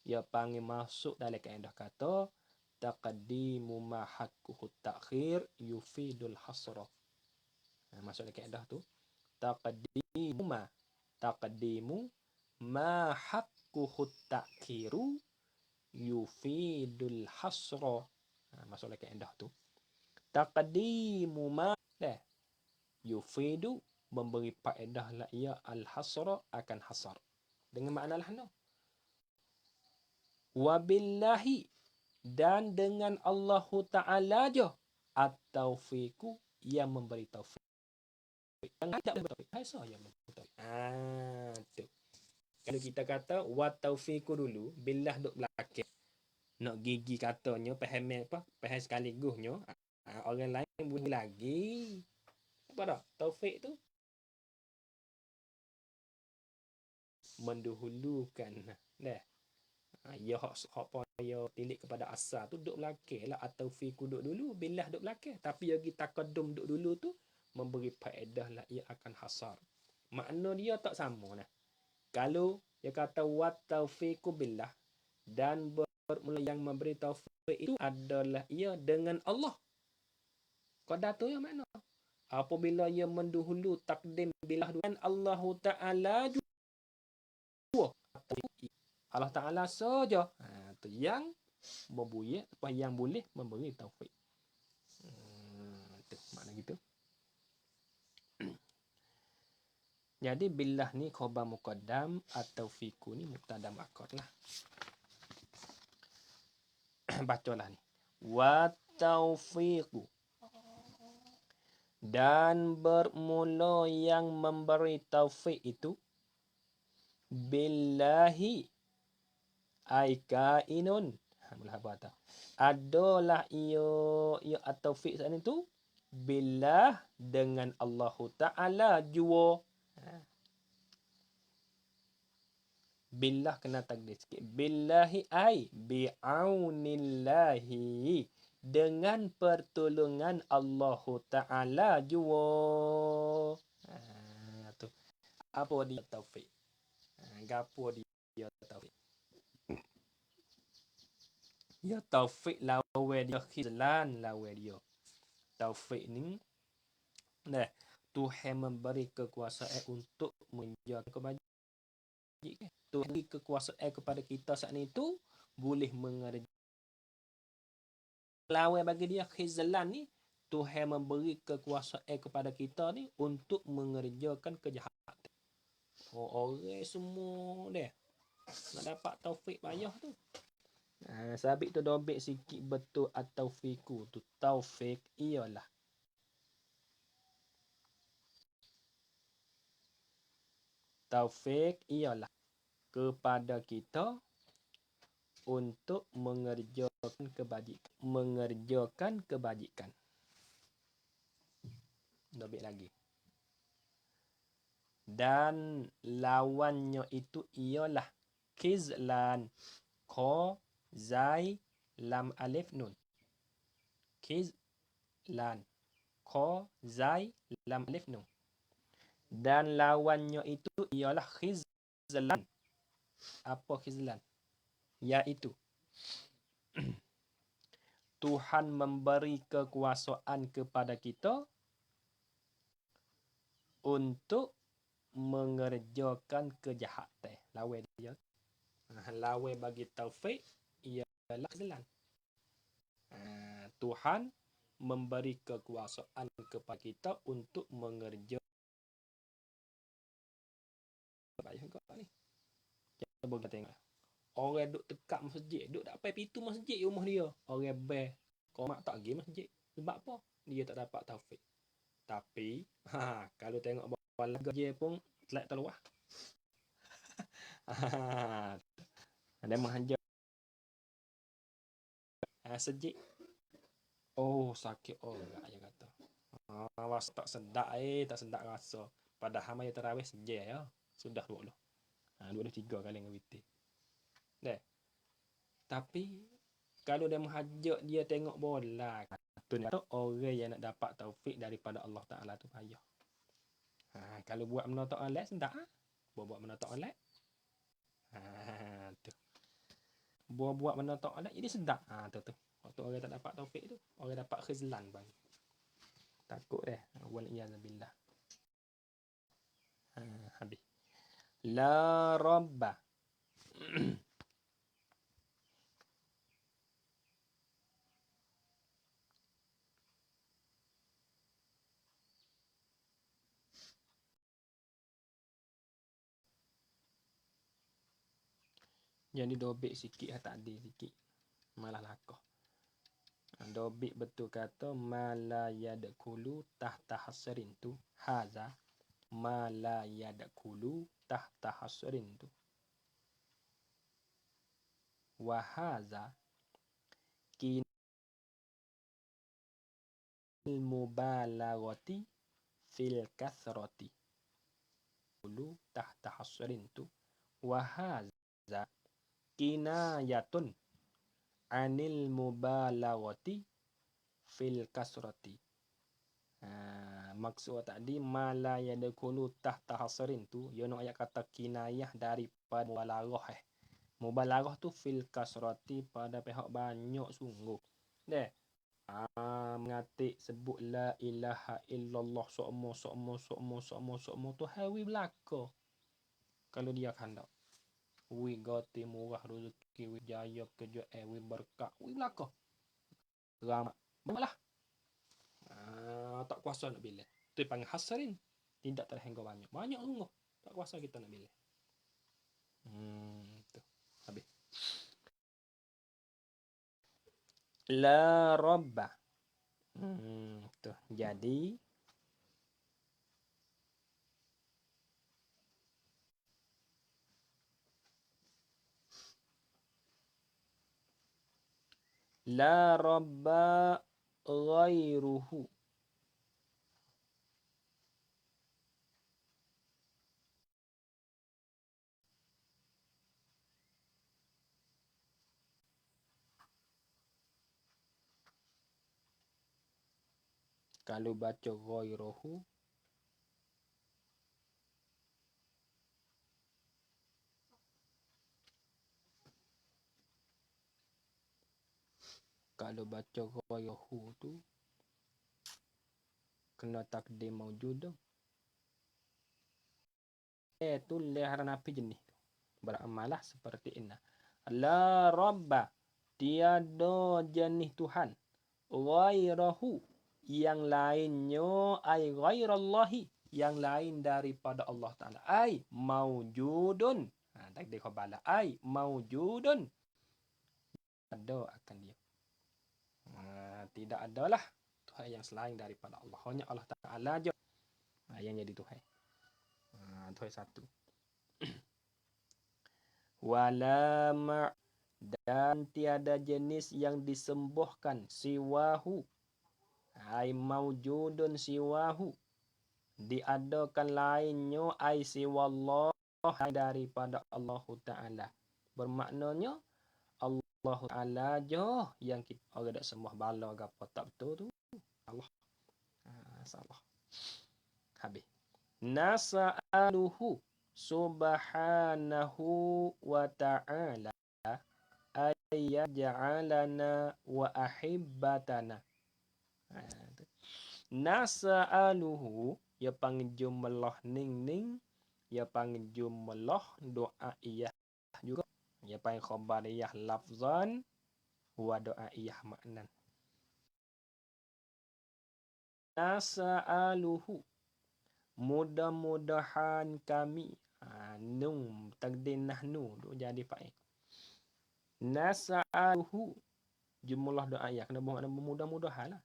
Ya panggil masuk dalam kaedah kata taqaddimu ma haqquhu ta'khir yufidul hasra. Masuk dalam kaedah tu. Taqaddimu ma haqquhu ta'khiru yufidul hasra. Masuk dalam kaedah tu. Taqdimu ma yufidu memberi faedah la ia al-hasra akan hasar. Dengan makna lahna. Wabillahi dan dengan Allah Ta'ala je at-taufiqu yang memberi taufik. Yang tidak memberi taufik. Saya yang memberi taufik. Tu. Kalau kita kata wa taufiqu dulu, billah duk belakang. Nak gigi katanya, faham apa? Faham sekaligusnya. Orang lain bunyi lagi. Apa dah? Taufik tu mendahulukan. Dah. Ya hak payah tilik kepada asal tu duk belakang lah. At-taufiqu duk dulu, billah duk belakang. Tapi yang kita qadum duk dulu tu memberi faedah lah ia akan hasar. Makna dia tak sama nah. Kalau dia kata wa taufiqu billah dan bermula yang memberi taufik itu adalah ia dengan Allah. Qadar tu yang makna. Apabila ia mendahulu takdim billah dengan Allah Ta'ala jua. Allah Ta'ala saja. Tu yang membuat apa yang boleh memberi taufik. Tu makna gitu. Jadi billah ni khabar muqaddam atau fiku ni mubtada muakkar lah. Bacalah ni. Wa taufiqu. Dan bermula yang memberi taufik itu billahi ai kainun. Mula apa tak? Adalah ia at-taufik saat itu billah dengan Allah Ta'ala jua. Billah kena takdir sikit. Billahi ai bi'aunillahi. Dengan pertolongan Allah Ta'ala jua. Tu. Apa dia taufik? Gapo dia taufik? Ya taufik lawa dia khizlan lawa dia. Taufik ni nah, Tuhan memberi kekuasaan untuk menjaga kebajikan. Tuhan beri kekuasaan kepada kita saat itu boleh mengerjakan. Lawan bagi dia khizlan ni, Tuhan memberi kekuasaan kepada kita ni untuk mengerjakan kejahatan. Orang semua dia nak dapat taufik payah tu. Sabit tu dobek sikit betul at-taufiku tu. Taufik ialah kepada kita untuk mengerjakan kebajikan. Dobek lagi. Dan lawannya itu ialah khizlan. Kha zai lam alif nun. Khizlan. Kha zai lam alif nun. Dan lawannya itu ialah khizlan. Apa khizlan? Yaitu Tuhan memberi kekuasaan kepada kita untuk mengerjakan kejahatan. Lawan dia. Lawan bagi taufik ialah khizlan. Tuhan memberi kekuasaan kepada kita untuk mengerjakan ni. Cuba kita tengok. Orang duk tekak masjid, duk dapat pintu masjid rumah dia. Orang bel, kau mak tak pergi masjid. Sebab apa? Dia tak dapat taufik. Tapi, kalau tengok bawah laga je pun telat terluah. Ada menghajar sejik. Oh, sakit orang yang kata. Rasa tak sedap rasa. Padahal maya tarawih sejak ya. Sudah 20. 23 kali dengan witir. Dah. Tapi kalau dia menghajak dia tengok bola, tu orang yang nak dapat taufik daripada Allah Taala tu payah. Kalau buat benda tak oleh sendak buat benda tak oleh. Tu. Buat benda tak oleh jadi sedap. Tu. Waktu orang tak dapat taufik tu, orang dapat khizlan bang. Takut deh. Wal iyazbillah. Habis. La rabba. Jadi dobek sikit tak ada sikit. Malah lakoh. Dobek betul kata mala yadkhulu tahta hasrin tu haza mala yadkhulu tahta hasrin tu wa haza kin mubalaghati fil kathrati kulu tahta hasrin tu wa haza kinayatun anil mubalaghati fil kasrati. Maksud tadi mala yadkhulu tahta hasrin tu ia nak ayat kata kinayah daripada mubalaghah. Mubalaghah tu fil kasrati pada pihak banyak sungguh. Deh. Mengatik sebut la ilaha illallah sokmo tu hawi belaka. Kalau dia khandak. Wi gati murah rezeki, wi jaya kerja, wi berkah, wi belaka. Ramah. Malah. Tak kuasa nak bila. Tu panggil hasrin. Tidak terhingga banyak. Banyak sungguh. Tak kuasa kita nak pilih. Tu. Habis. La robba. Tu. Jadi la robba ghairuhu. Kalau baca ghairuhu, kalau baca ghairuhu tu kena takdim maujud dong. Tu leharan api jenis tu. Beramalah seperti ini. La rabba, tiada jenis Tuhan. Ghairahu, yang lainnya ay ghairallahi, yang lain daripada Allah Ta'ala. Ay maujudun. Takdir khabalah. Ay maujudun. Ada akan dia. Tidak adalah Tuhan yang selain daripada Allah. Hanya Allah Ta'ala je yang jadi Tuhan. Tuhan satu. Wala ma' dan tiada jenis yang disembuhkan siwahu. Ai maujudun siwahu. Diadakan lainnya ai siwallah daripada Allah Ta'ala. Bermaknanya Allah Ta'ala je yang kita orang dak sembah bala ke apa tak betul tu. Allah. Salah. Habis. Nasa'aluhu subhanahu wa ta'ala ayyaj'alana wa ahibbatana. Nasa'aluhu, ya panggil jumlah ning-ning, ya panggil jumlah doa iyah juga, ya panggil khabariyah lafzan wa doa iyah maknan. Nasa'aluhu, mudah-mudahan kami. Nung takdir nahnu tu jadi fa'il. Nasa'aluhu, jumlah doa ya kena buat mudah-mudahan lah.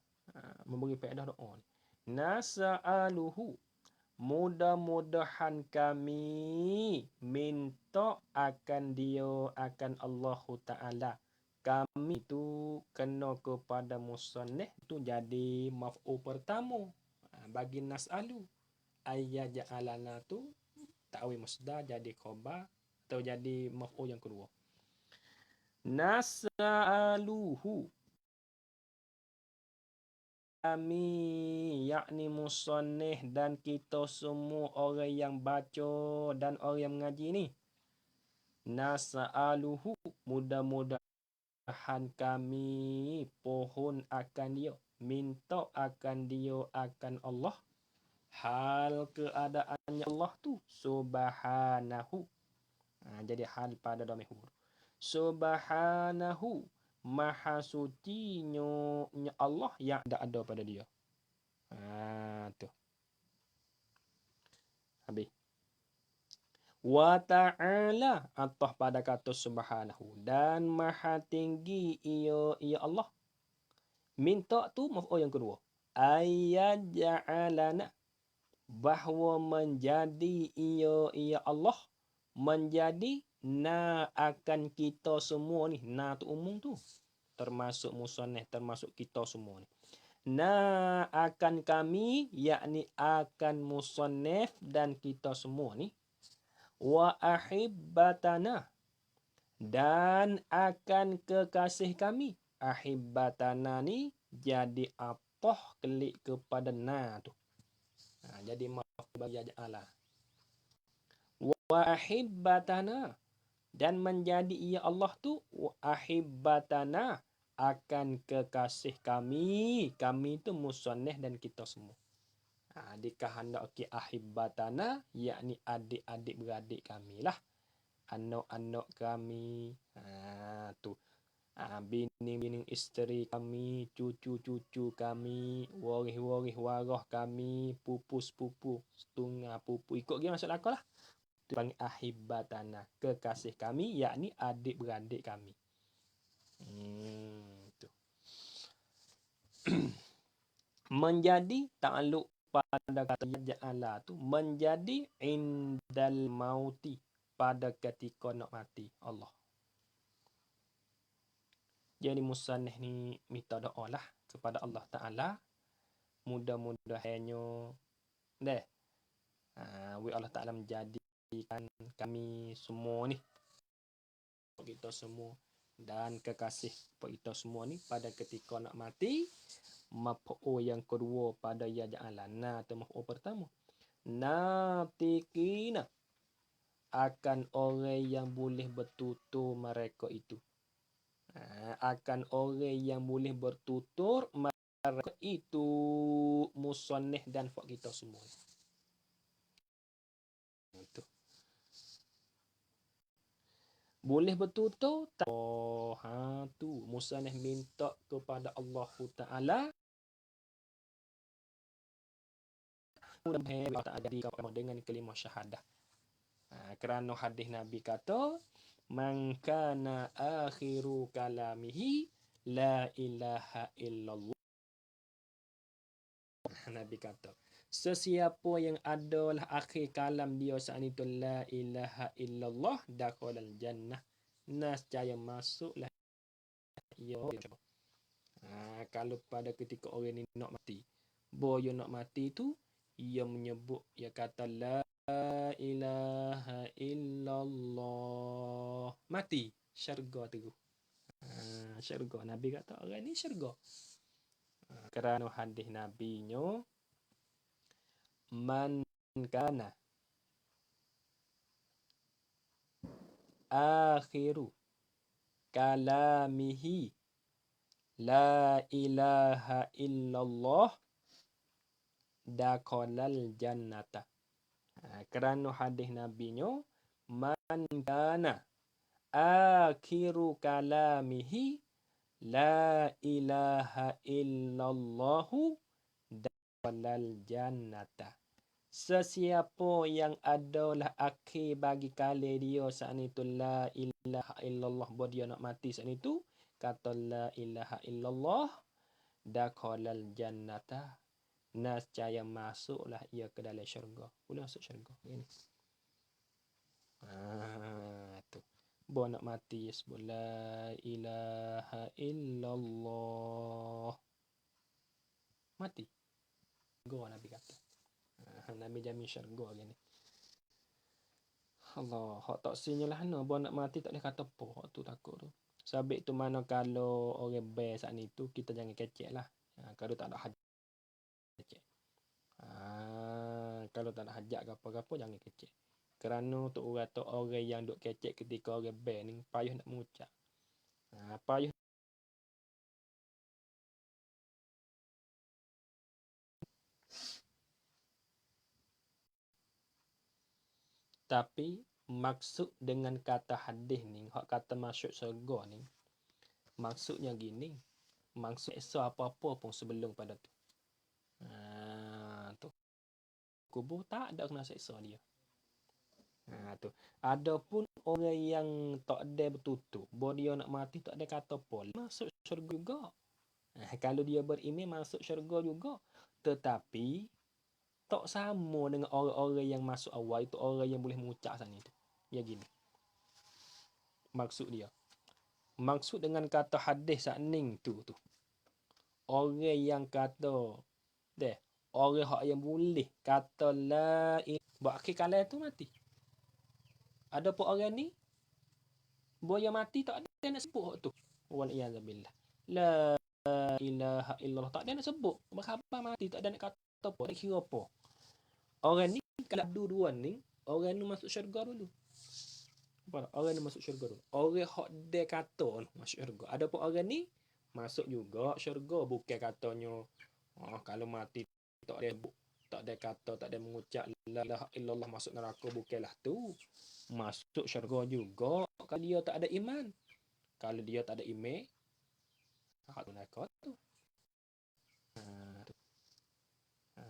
Memberi faedah doa ni. Nasa'aluhu, mudah-mudahan kami minta akan dia, akan Allah Ta'ala. Kami tu kena kepada musannif tu jadi maf'ul pertama bagi nas'alu. Ayyaj'alana tu ta'wil masdar jadi khabar atau jadi maf'ul yang kedua. Nas'aluhu, kami yakni musannif dan kita semua orang yang baca dan orang yang mengaji ni. Nas'aluhu, mudah-mudahan kami pohon akan dia, minta akan dia, akan Allah. Hal keadaannya Allah tu subhanahu. Jadi hal pada dhamir huruf. Subhanahu, maha sucinya Allah yang tak ada pada dia. Tu. Habis. Wa ta'ala, atah pada kata subhanahu, dan maha tinggi ia Allah. Minta tu maf'ul yang kedua. Ayyaj'alana, bahawa menjadi ia Allah, menjadi na akan kita semua ni. Na tu umum tu, termasuk musannif, termasuk kita semua ni. Na akan kami, yakni akan musannif dan kita semua ni. Wa ahibbatana, dan akan kekasih kami. Ahibbatana ni jadi apa klik kepada na tu. Jadi maaf bagi aja'ala. Wa ahibbatana, dan menjadi ia Allah tu ahibbatana, akan kekasih kami. Kami tu musannif dan kita semua. Dikehendaki ahibbatana, yakni adik-adik beradik kami lah. Anak-anak kami. Tu. Bini-bini isteri kami, cucu-cucu kami, waris-waris warah kami, pupu-sepupu, setengah pupu. Ikut dia masuk akal lah. Itu panggil ahibatana, kekasih kami, yakni adik-beradik kami. Tu. Menjadi takluk pada kata ja'ala tu menjadi indal mauti, pada ketika nak mati Allah. Jadi musannif ni minta doa lah kepada Allah Ta'ala. Mudah-mudahannya deh. Allah Ta'ala menjadikan kami semua ni, kita semua dan kekasih kita semua ni pada ketika nak mati. Maf'ul yang kedua pada ya ja'ala. Tu maf'ul pertama. Natikina, akan orang yang boleh bertutur mereka itu. Akan orang yang boleh bertutur mereka itu musannif dan fak kita semua. Itu. Boleh bertutur tak? Tu musannif minta kepada Allah Taala dengan kalimah syahadah. Kerana hadis Nabi kata, man kana akhiru kalamihi la ilaha illallah. Nabi kata, sesiapa yang adalah akhir kalam dia saat itu la ilaha illallah dakhalal jannah, nascaya masuklah ia. Kalau pada ketika orang ni nak mati, boyo nak mati tu ia menyebut, ia kata la ilaha illallah, mati syurga tu. Syurga. Nabi kata orang ni syurga. Kerana hadis Nabi nyo, man kana akhiru kalamihi la ilaha illallah dakhalal jannata. Kerana hadis Nabi nyo, man kana akhiru kalamihi la ilaha illallahu dakhalal jannata. Sesiapa yang adalah akhir bagi kali dia saat itu la ilaha illallah, buat dia nak mati saat itu kata la ilaha illallah dakhalal jannata, nascaya masuklah ia ke dalam syurga. Boleh masuk syurga ini. Tu. Bo nak mati sebut la ilaha illallah, mati. Go Nabi kata. Nabi jamin syurga gini. Allah, hak tak sinyalah no, bo nak mati tak boleh kata apa, hak tu takut tu. Sabit tu mana kalau orang bear saat ni tu kita jangan kecek lah. Kalau tak ada hajat. Kalau tak ada hajat ke apa-apa jangan kecek. Kerana tu orang yang duk kecek ketika orang bear ni payah nak mengucap. Payah. Tapi maksud dengan kata hadis ni, hak kata masuk syurga ni, maksudnya gini. Maksud esok apa-apa pun sebelum pada tu. Tu. Kubur tak ada kena seksa dia. Tu. Adapun orang yang tak ada bertutur, bahawa dia nak mati tak ada kata apa, masuk syurga juga. Kalau dia beriman masuk syurga juga. Tetapi tak sama dengan orang-orang yang masuk awal itu, orang yang boleh mengucap sana itu. Ya gini. Maksud dia. Maksud dengan kata hadis sakning tu. Orang yang kata orang yang boleh kata la ilaha, buat akhir kalam tu mati. Ada pun orang ni boya mati tak ada nak sebut hak tu. Wal iyadzabillah. La ilaha illallah tak ada nak sebut. Berkhabar mati tak ada nak kata apa, tak kira apa. Orang ni kalau dua-dua ni, orang ni masuk syurga dulu. Orang ni masuk syurga dulu. Orang hak dia kata masuk syurga. Ada pun orang ni masuk juga syurga, bukan katanya kalau mati tak ada kata, tak ada mengucap la ilaha illallah masuk neraka, bukanlah tu. Masuk syurga juga kalau dia tak ada iman. Kalau dia tak ada email, hak neraka tu.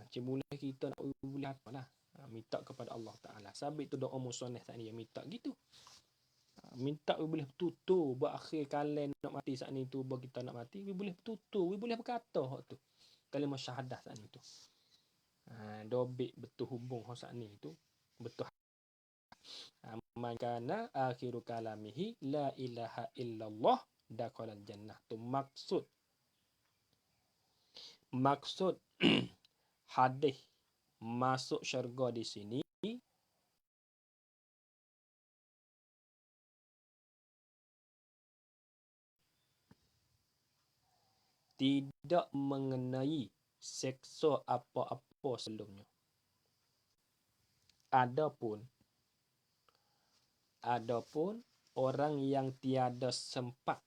Cuma kita nak boleh apa lah. Minta kepada Allah Ta'ala. Sabit tu doa musoneh saat ni, minta gitu. Minta we boleh bertutur berakhir kalian nak mati saat ni tu, bagi kita nak mati, we boleh bertutur, we boleh berkata hak tu. Kalimah syahadah saat ni tu. Dobik betul hubung saat ni tu. Betul. Man kana akhiru kalamihi la ilaha illallah dakhalal jannah. Tu maksud hadis masuk syurga di sini tidak mengenai seksa apa-apa sebelumnya. Adapun orang yang tiada sempat,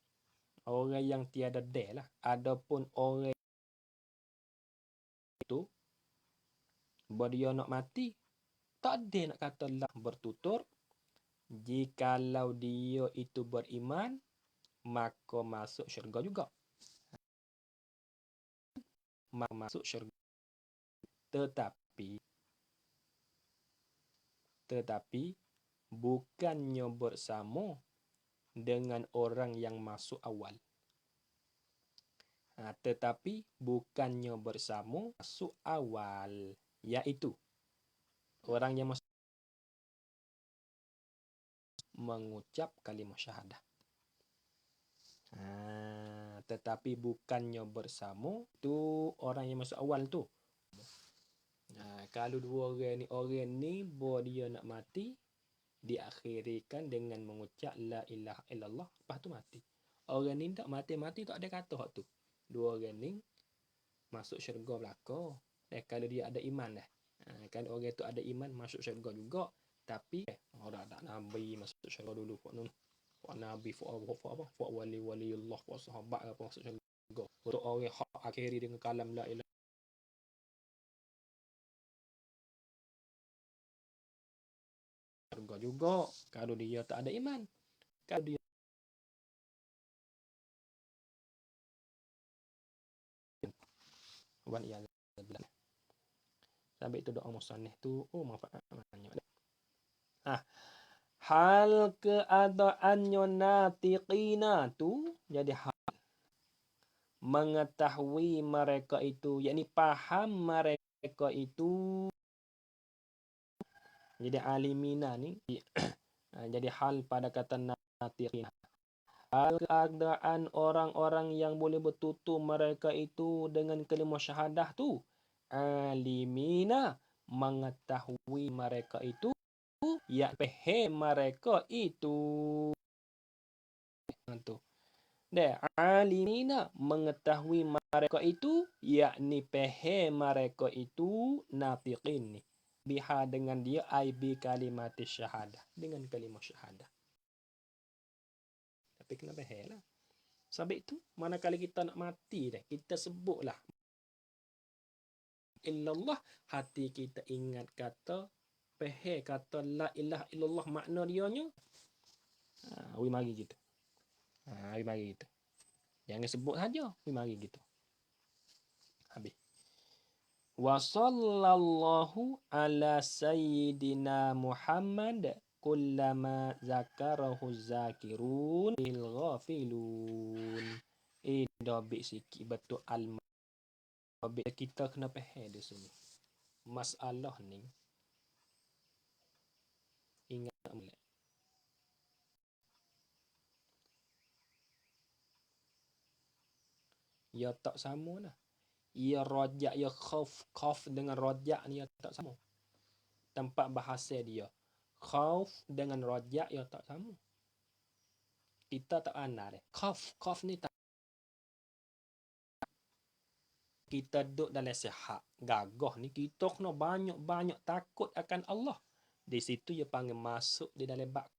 orang yang tiada dare lah. Adapun orang itu dia nak mati, tak ada nak kata lah bertutur. Jikalau dia itu beriman, maka masuk syurga juga. Masuk syurga. Tetapi bukannya bersama dengan orang yang masuk awal. Tetapi bukannya bersama masuk awal, iaitu orang yang masuk mengucap kalimah syahadah. Tetapi bukannya bersama tu orang yang masuk awal tu. Kalau dua orang ni dia nak mati, diakhirikan dengan mengucap la ilaha illallah, lepas tu mati. Orang ni tak mati tak ada kata hak tu. Dua orang ni masuk syurga belaka. Kalau dia ada iman dah. Kan orang tu ada iman masuk syurga juga. Tapi orang tak nabi masuk syurga dulu. Pak nabi, pak wali Allah, pak sahabat apa masuk syurga. Untuk orang hak akhiri dengan kalam la ilaha syurga juga kalau dia tak ada iman. Kalau dia sampai itu doa musannif tu manfaat banyak. Hal keadaannya natiqina tu jadi hal mengetahui mereka itu, yakni paham mereka itu. Jadi alimina ni jadi hal pada kata natiqina. Hal keadaan orang-orang yang boleh bertutur mereka itu dengan kalimah syahadah tu. Alimina, mengetahui mereka itu, ya faham mereka itu. Alimina, mengetahui mereka itu, yakni faham mereka itu, natiqin ni. Biha dengan dia, bi kalimat syahadah, dengan kalimah syahadah. Tapi kena faham lah. Sebab itu, manakala kita nak mati dah, kita sebutlah illallah, hati kita ingat kata faham kata la ilaha illallah, makna dianya. We mari gitu. We mari gitu. Jangan sebut saja, we mari gitu. Habis. Wa sallallahu ala sayyidina Muhammad kullama zakarahu zakirun bil ghafilun. Dobik sikit betul kita kena faham di sini. Masalah ni ingat molek. Ya tak sama lah. Ya rajak, ya khauf dengan rajak ni ya tak sama. Tempat bahasa dia. Khauf dengan rajak ya tak sama. Kita tak ana deh. Khauf ni tak. Kita duduk dalam sihat, gagah ni kita kena banyak-banyak takut akan Allah. Di situ dia panggil masuk di dalam bab.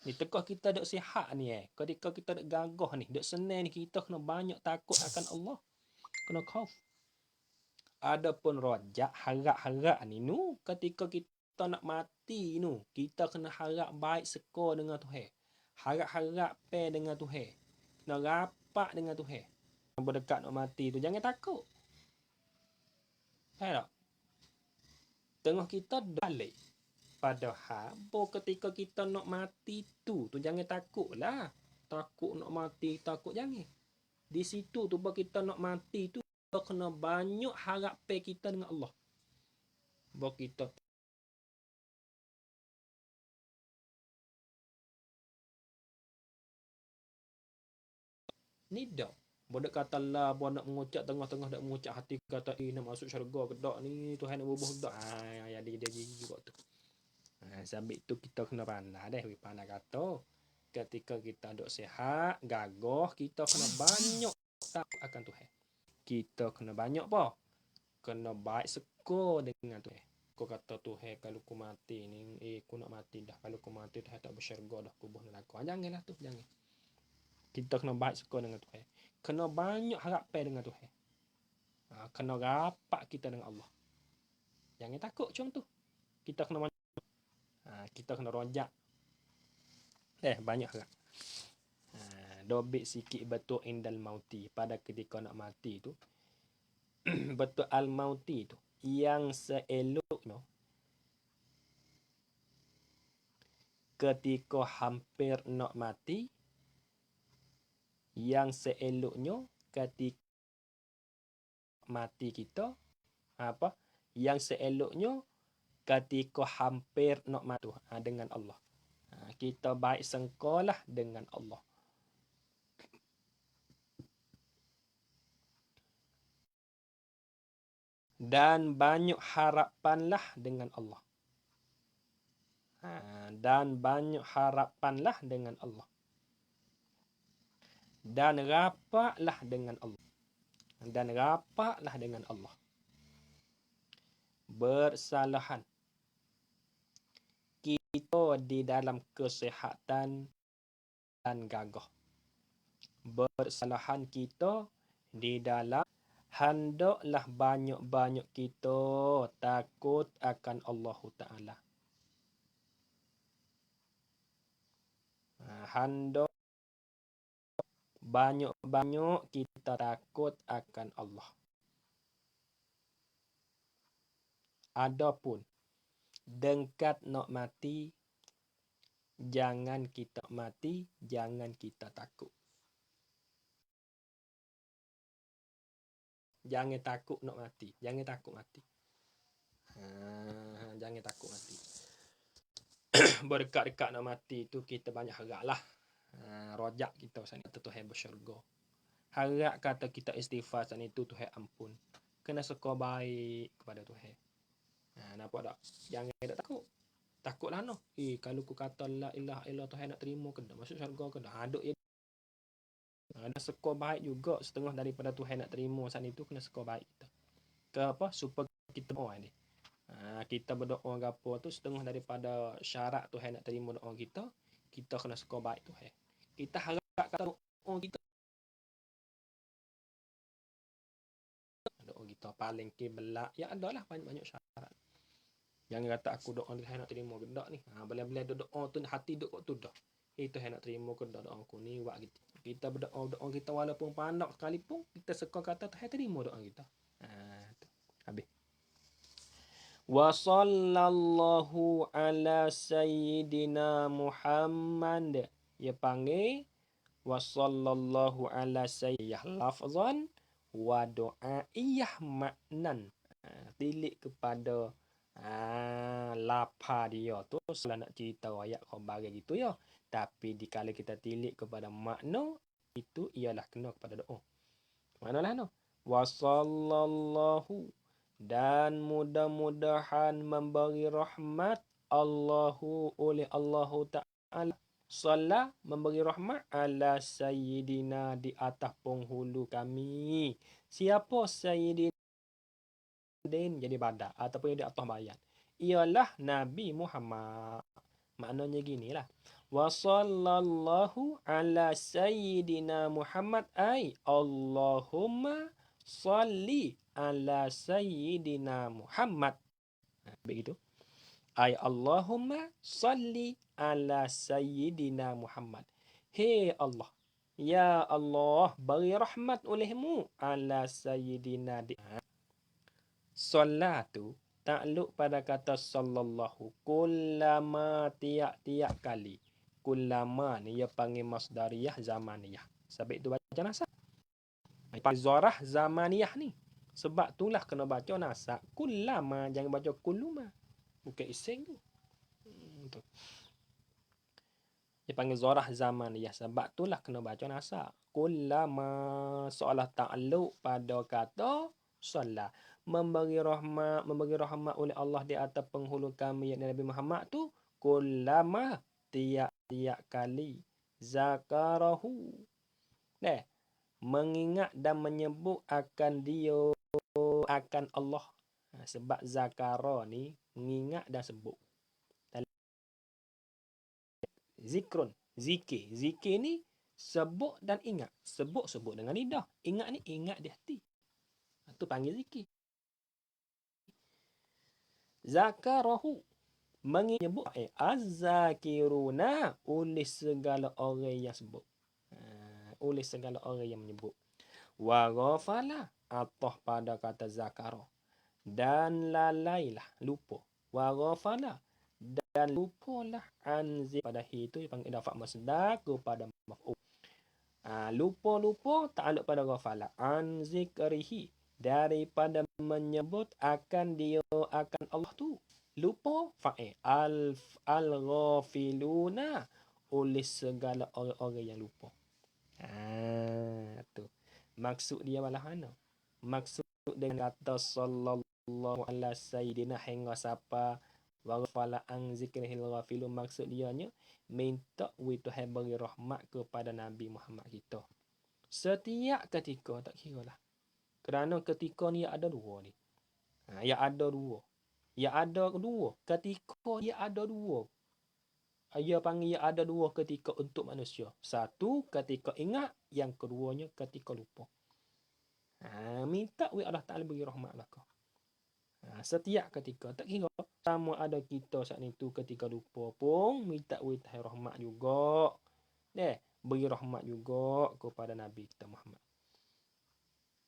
Ni tekah kita duduk sihat ni ketika kita duduk gagah ni, duduk senang ni, kita kena banyak takut akan Allah. Kena khauf. Adapun rajak, harap-harap ni ketika kita nak mati kita kena harap baik seko dengan Tuhan. Harap-harap dengan Tuhan. Nak rapat dengan Tuhan. Yang berdekat nak mati tu jangan takut. Faham tak? Tengah kita balik. Padahal ketika kita nak mati tu jangan takutlah. Takut nak mati, takut jangan. Di situ tu kita nak mati tu kita kena banyak harapan kita dengan Allah. Kita ni dak. Bodak kata lah, buat nak mengucap tengah-tengah dak mengucap hati kata nak masuk syurga ke dak ni, Tuhan nak bubuh dak. Dia juga tu. Sambil tu kita kena pandai deh, pandai kata. Ketika kita duk sihat, gagah, kita kena banyak takut akan Tuhan. Kita kena banyak apa? Kena baik seko dengan Tuhan. Kau kata Tuhan kalau ku mati ni, ku nak mati dah. Kalau ku mati Tuhan tak bersyurga dah, ku buh neraka. Janganlah tu, jangan. Kita kena baik seko dengan Tuhan. Kena banyak harapan dengan Tuhan. Kena rapat kita dengan Allah. Jangan takut macam tu. Kita kena kita kena rojak. Banyak harap. Dobit sikit betul indal mauti. Pada ketika nak mati tu. Betul al-mauti tu. Yang seeloknya. Ketika hampir nak mati. Yang seeloknya ketika mati kita. Yang seeloknya ketika hampir nak mati dengan Allah. Kita baik sengkalah dengan Allah. Dan banyak harapanlah dengan Allah. Dan banyak harapanlah dengan Allah. Dan rapatlah dengan Allah. Dan rapatlah dengan Allah. Bersalahan. Kita di dalam kesihatan dan gagah. Bersalahan kita di dalam hendaklah banyak-banyak kita takut akan Allah Ta'ala. Hendak banyak-banyak kita takut akan Allah. Adapun dekat nak mati, jangan kita mati, jangan kita takut. Jangan takut nak mati. Jangan takut mati. Jangan takut mati. Berdekat-dekat nak mati tu kita banyak harap lah. Rojak kita sana kata Tuhan bersyurga. Harap kata kita istighfar sana itu Tuhan ampun. Kena suka baik kepada Tuhan. Nampak tak? Jangan tak takut. Takutlah no. Kalau ku kata la ilaha illallah Tuhan nak terima ke tak? Masuk syurga ke tak? Aduk ya. Ada skor baik juga setengah daripada Tuhan nak terima saat itu kena skor baik kita. Ke apa? Supaya kita berdoa ni. Kita berdoa ke apa tu setengah daripada syarat Tuhan nak terima doa kita, kita kena skor baik Tuhan. Kita harap kata doa kita paling kiblat ya adalah banyak-banyak syarat. Jangan kata aku doa Tuhan nak terima ke tak ni. Bila-bila doa tu hati duk kat tu dah. Tuhan nak terima ke tak doa aku ni buat gitu. Kita berdoa kita walaupun pandang sekalipun kita suka kata Tuhan terima doa kita. Habis. Wa sallallahu ala sayyidina Muhammad. Dia panggil wa sallallahu ala sayyidina lafzan wa du'aiyah maknan. Tilik kepada lapa dia tu selalu nak cerita ayat khabar gitu ya. Tapi dikala kita tilik kepada makna itu ialah kena kepada doa. Manalah no. Wa sallallahu dan mudah-mudahan memberi rahmat Allahu oleh Allahu Ta'ala. Salah memberi rahmat ala sayyidina di atas penghulu kami. Siapa sayyidina? Jadi badak ataupun di atas bayan. Ialah Nabi Muhammad. Maknanya ginilah. Wa sallallahu ala sayyidina Muhammad ay Allahumma salli ala sayyidina Muhammad. Begitu. Ay Allahumma salli ala sayyidina Muhammad. Hei Allah, ya Allah, beri rahmat olehmu ala sayyidina di. Solat tu takluk pada kata sallallahu. Kullama tiap-tiap kali. Kullama ni ia panggil masdariyah zamaniyah. Sebab itu baca nasab. Panggil zarah zamaniyah ni. Sebab itulah kena baca nasab. Kullama, jangan baca kulluma. Bukan iseng tu. Dia panggil zarah zamaniyah. Sebab itulah kena baca nasab. Kullama seolah takluk pada kata solat. Memberi rahmat oleh Allah di atas penghulu kami yakni Nabi Muhammad tu. Kullama tiap-tiap kali. Zakarahu. Mengingat dan menyebut akan dia, akan Allah. Sebab zakara ni mengingat dan sebut. Zikrun, zikir. Zikir ni sebut dan ingat. Sebut dengan lidah. Ingat ni ingat di hati. Itu panggil zikir. Zakarahu. Menyebut az-zakiruna oleh segala orang yang sebut. Oleh segala orang yang menyebut. Wa ghafala atah pada kata zakara. Dan lalailah, lupa. Wa ghafala dan lupalah anzi pada itu dipanggil idafah masdar kepada maf'ul. Lupa ta'alluq pada ghafala. An zikrihi daripada menyebut akan dia, akan Allah tu. Lupa fa'il. Al-ghafiluna oleh segala orang-orang yang lupa. Tu. Maksud dia malah mana? Maksud dengan kata sallallahu ala sayyidina hingga siapa waghfala an zikrihil ghafilun, maksud dianya minta Tuhan beri rahmat kepada Nabi Muhammad kita. Setiap ketika, tak kira lah. Kerana ketika ni ada dua ni. Ada dua. Ketika ia ada dua. Ia panggil ada dua ketika untuk manusia. Satu ketika ingat, yang keduanya ketika lupa. Minta Allah Ta'ala beri rahmat belaka. Setiap ketika, tak kira sama ada kita saat itu ketika lupa pun minta Tuhan rahmat juga. Beri rahmat juga kepada Nabi kita Muhammad.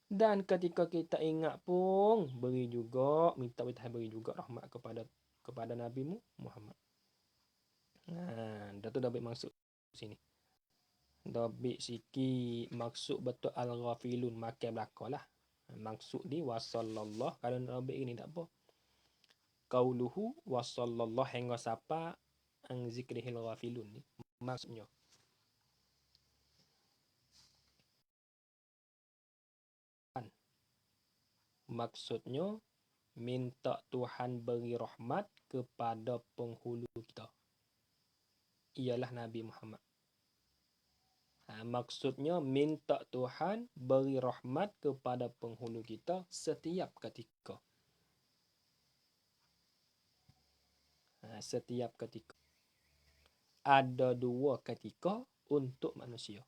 Dan ketika kita ingat pun beri juga, minta Tuhan beri juga rahmat kepada Nabi Muhammad. Dah tu dah ambil maksud sini. Dah ambil sikit maksud betul al-ghafilun makan belakalah. Maksud di wasallallahu, kalau nak ambil ini tak apa. Qauluhu wasallallahu hingga siapa an zikrihil ghafilun ni maksudnya. Maksudnya minta Tuhan beri rahmat kepada penghulu kita. Ialah Nabi Muhammad. Maksudnya minta Tuhan beri rahmat kepada penghulu kita setiap ketika. Setiap ketika. Ada dua ketika untuk manusia.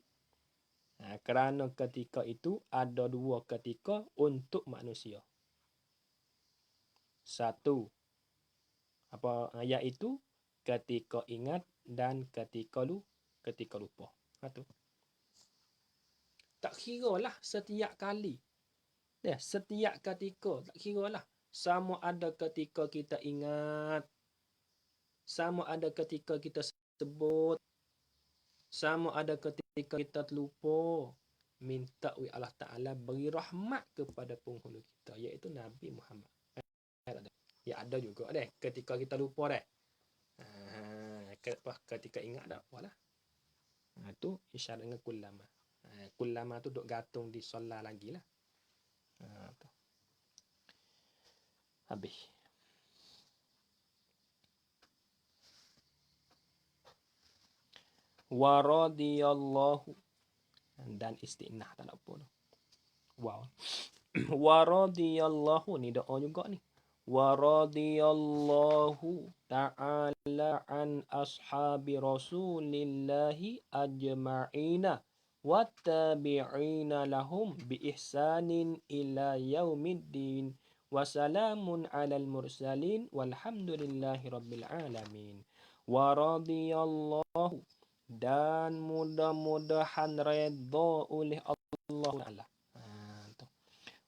Kerana ketika itu ada dua ketika untuk manusia. Satu, iaitu ketika ingat dan ketika lupa. Itu. Tak kira lah setiap kali. Setiap ketika. Tak kira lah. Sama ada ketika kita ingat. Sama ada ketika kita sebut. Sama ada ketika kita terlupa. Minta Allah Ta'ala beri rahmat kepada penghulu kita. Iaitu Nabi Muhammad. Ya ada juga deh. Ketika kita lupa deh. Ketika ingat tak apalah. Itu isyarat dengan kullama. Kullama tu duk gantung di solat lagi lah. Tu. Habis. Wa radiyallahu. Dan istinah tak ada apa tu. Wow. Wa radiyallahu ni doa juga ni. Wa radiyallahu ta'ala an ashabi rasulillahi ajma'ina wattabi'ina lahum bi ihsanin ila yaumiddin Wassalamun alal mursalin walhamdulillahi rabbil alamin. Wa radiyallahu, dan mudah-mudahan redha oleh Allah Ta'ala.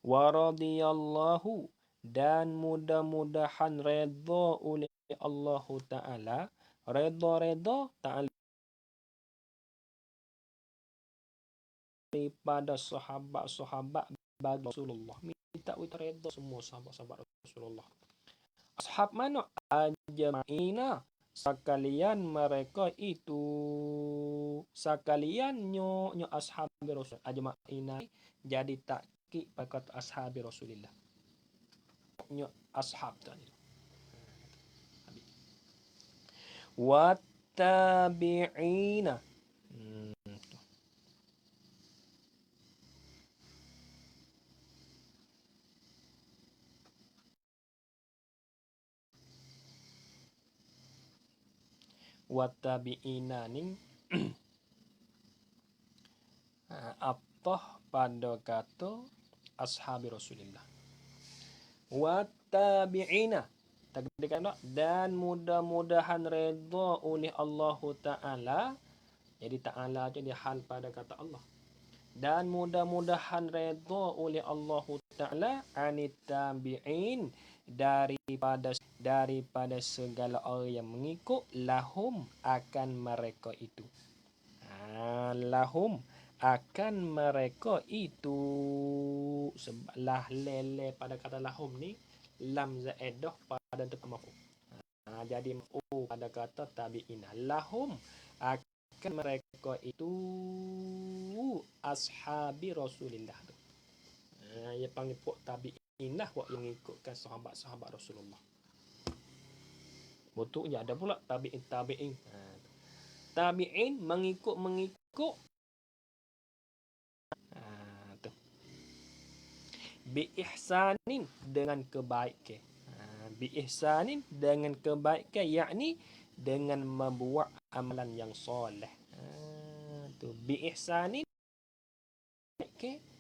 Wa radiyallahu, dan mudah-mudahan redha oleh Allah Ta'ala. Redha Ta'ala daripada sahabat-sahabat bagi Rasulullah. Minta kita redha semua sahabat-sahabat Rasulullah. Ashab mana? Ajma'ina, sekalian mereka itu, sekalian nyo ashab Rasul. Ajma'ina jadi takkik pakat ashab Rasulillah. Nyo ashab tadi. Wattabi'ina. Wattabi'ina ning aptoh pada kata ashabi Rasulillah. Wattabi'ina, dan mudah-mudahan redha oleh Allah Ta'ala. Jadi Ta'ala jadi hal pada kata Allah. Dan mudah-mudahan redha oleh Allah Ta'ala anit tabi'in, daripada segala orang yang mengikut lahum akan mereka itu. Lahum akan mereka itu. Lah lele pada kata lahum ni lam zaidah pada tempat maf'ul. Jadi pada kata tabi'ina. Lahum akan mereka itu ashabi Rasulillah. Ia panggil pok tabi'inah wak yang mengikutkan sahabat-sahabat Rasulullah. Betul ya, ada pula tabi'in. Tabi'in mengikut bi ihsanin dengan kebaikan. Bi ihsanin dengan kebaikan, yakni dengan membuat amalan yang soleh. Bi ihsanin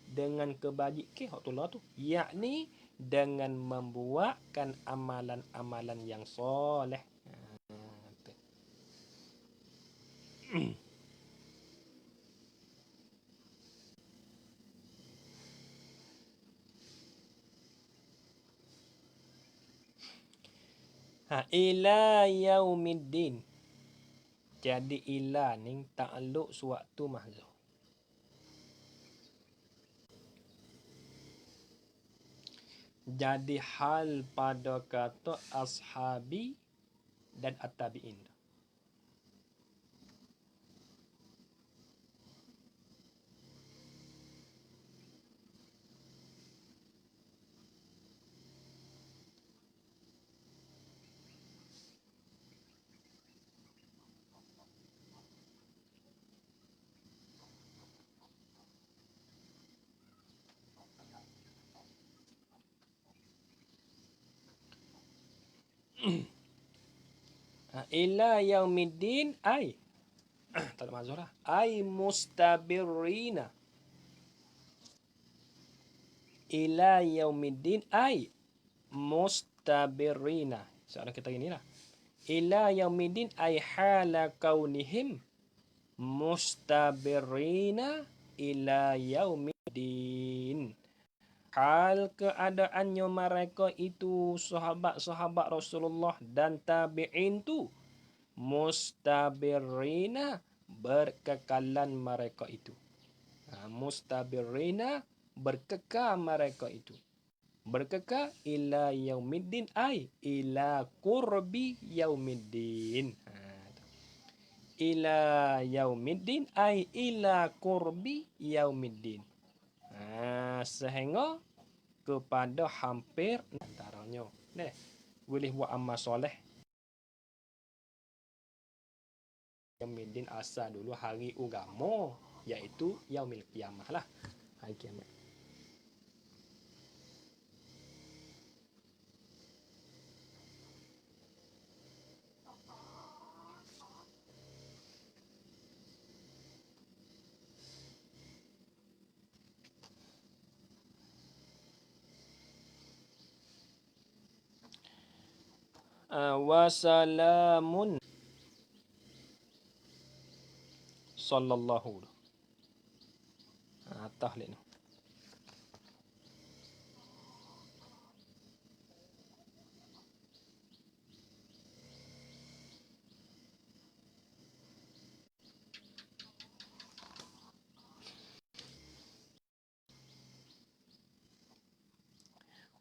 dengan kebajikan waktulah tu, yakni dengan membuatkan amalan-amalan yang soleh. Ila yaumiddin. Jadi ila ni takluk suatu mahzuf. Jadi hal pada kata ashabi dan at-tabi'in. Ila yaumiddin ay tak ada mazhar. Ay mustabirrina. Ila yaumiddin ay mustabirrina. Soalan kita gini lah. Ila yaumiddin ay hala kaunihim mustabirrina ila yaumiddin. Hal keadaannya mereka itu sahabat-sahabat Rasulullah dan tabi'in tu mustabirrina, berkekalan mereka itu. Mustabirrina, berkekal mereka itu. Berkekal ila yaumiddin ay ila qurbi yaumiddin. Ila yaumiddin ay ila qurbi yaumiddin. Sehingga kepada hampir antaranya. Boleh buat amal soleh. Yaumiddin asal dulu hari agama, iaitu yaumil qiyamah lah. Hari kiamat. Wasalamun sallallahu. Tahlil.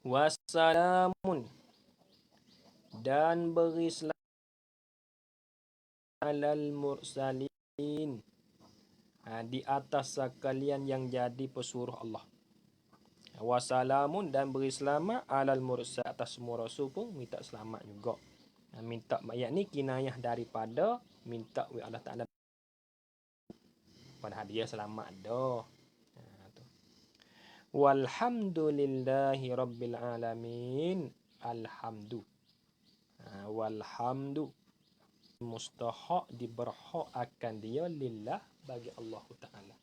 Wasalamun, dan beri selamat alal mursalin, di atas sekalian yang jadi pesuruh Allah. Wasalamun, dan beri selamat alal mursal, atas semua rasul pun minta selamat juga. Minta yakni kinayah daripada minta wa Allah Taala pada dia selamat dah. Walhamdulillahi rabbil alamin. Alhamdu. Walhamdu, mustahak diberhak akan dia lillah, bagi Allah Ta'ala.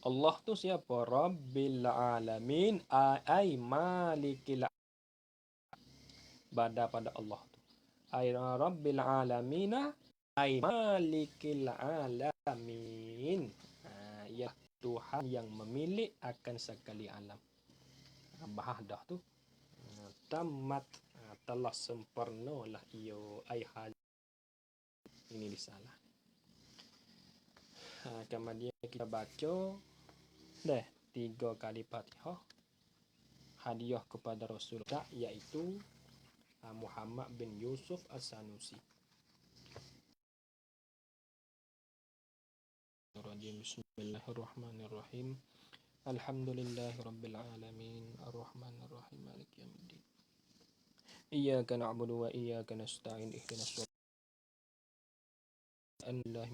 Allah tu siapa? Rabbil alamin, ai malikil, pada Allah tu. Ai rabbil alamina, ai malikil alamin. Ya Tuhan yang memilik akan sekali alam. Bahah dah tu. Tamat, telah sempurnalah iyo ai hal ini disalah. Kemudian kita baca deh 3 kali Fatihah hadiah kepada Rasulullah, iaitu Muhammad bin Yusuf As-Sanusi. Bismillahirrahmanirrahim. Alhamdulillahirabbil alamin, arrahmanirrahim, maliki yaumiddin. Iyyaka na'budu wa iyyaka nasta'in, ihdinas shiratal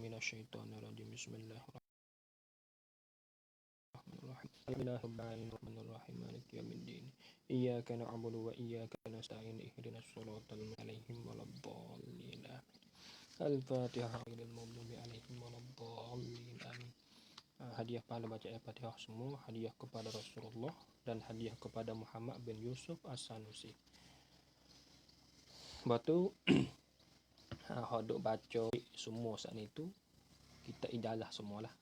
minasyaitonir rajim. Bismillahirrahmanirrahim. Alhamdulillahirrahmanirrahim, maliki yaumiddin. Iyyaka na'budu wa iyyaka nasta'in, ihdinas shiratal alaihim waladdallin. Al-Fatihah. Lil maghdubi alaihim waladdallin. Amin. Hadiah pahala baca Al-Fatihah semua, hadiah kepada Rasulullah, dan hadiah kepada Muhammad bin Yusuf As-Sanusi. Batu hodok baca semua saat itu kita idalah semualah.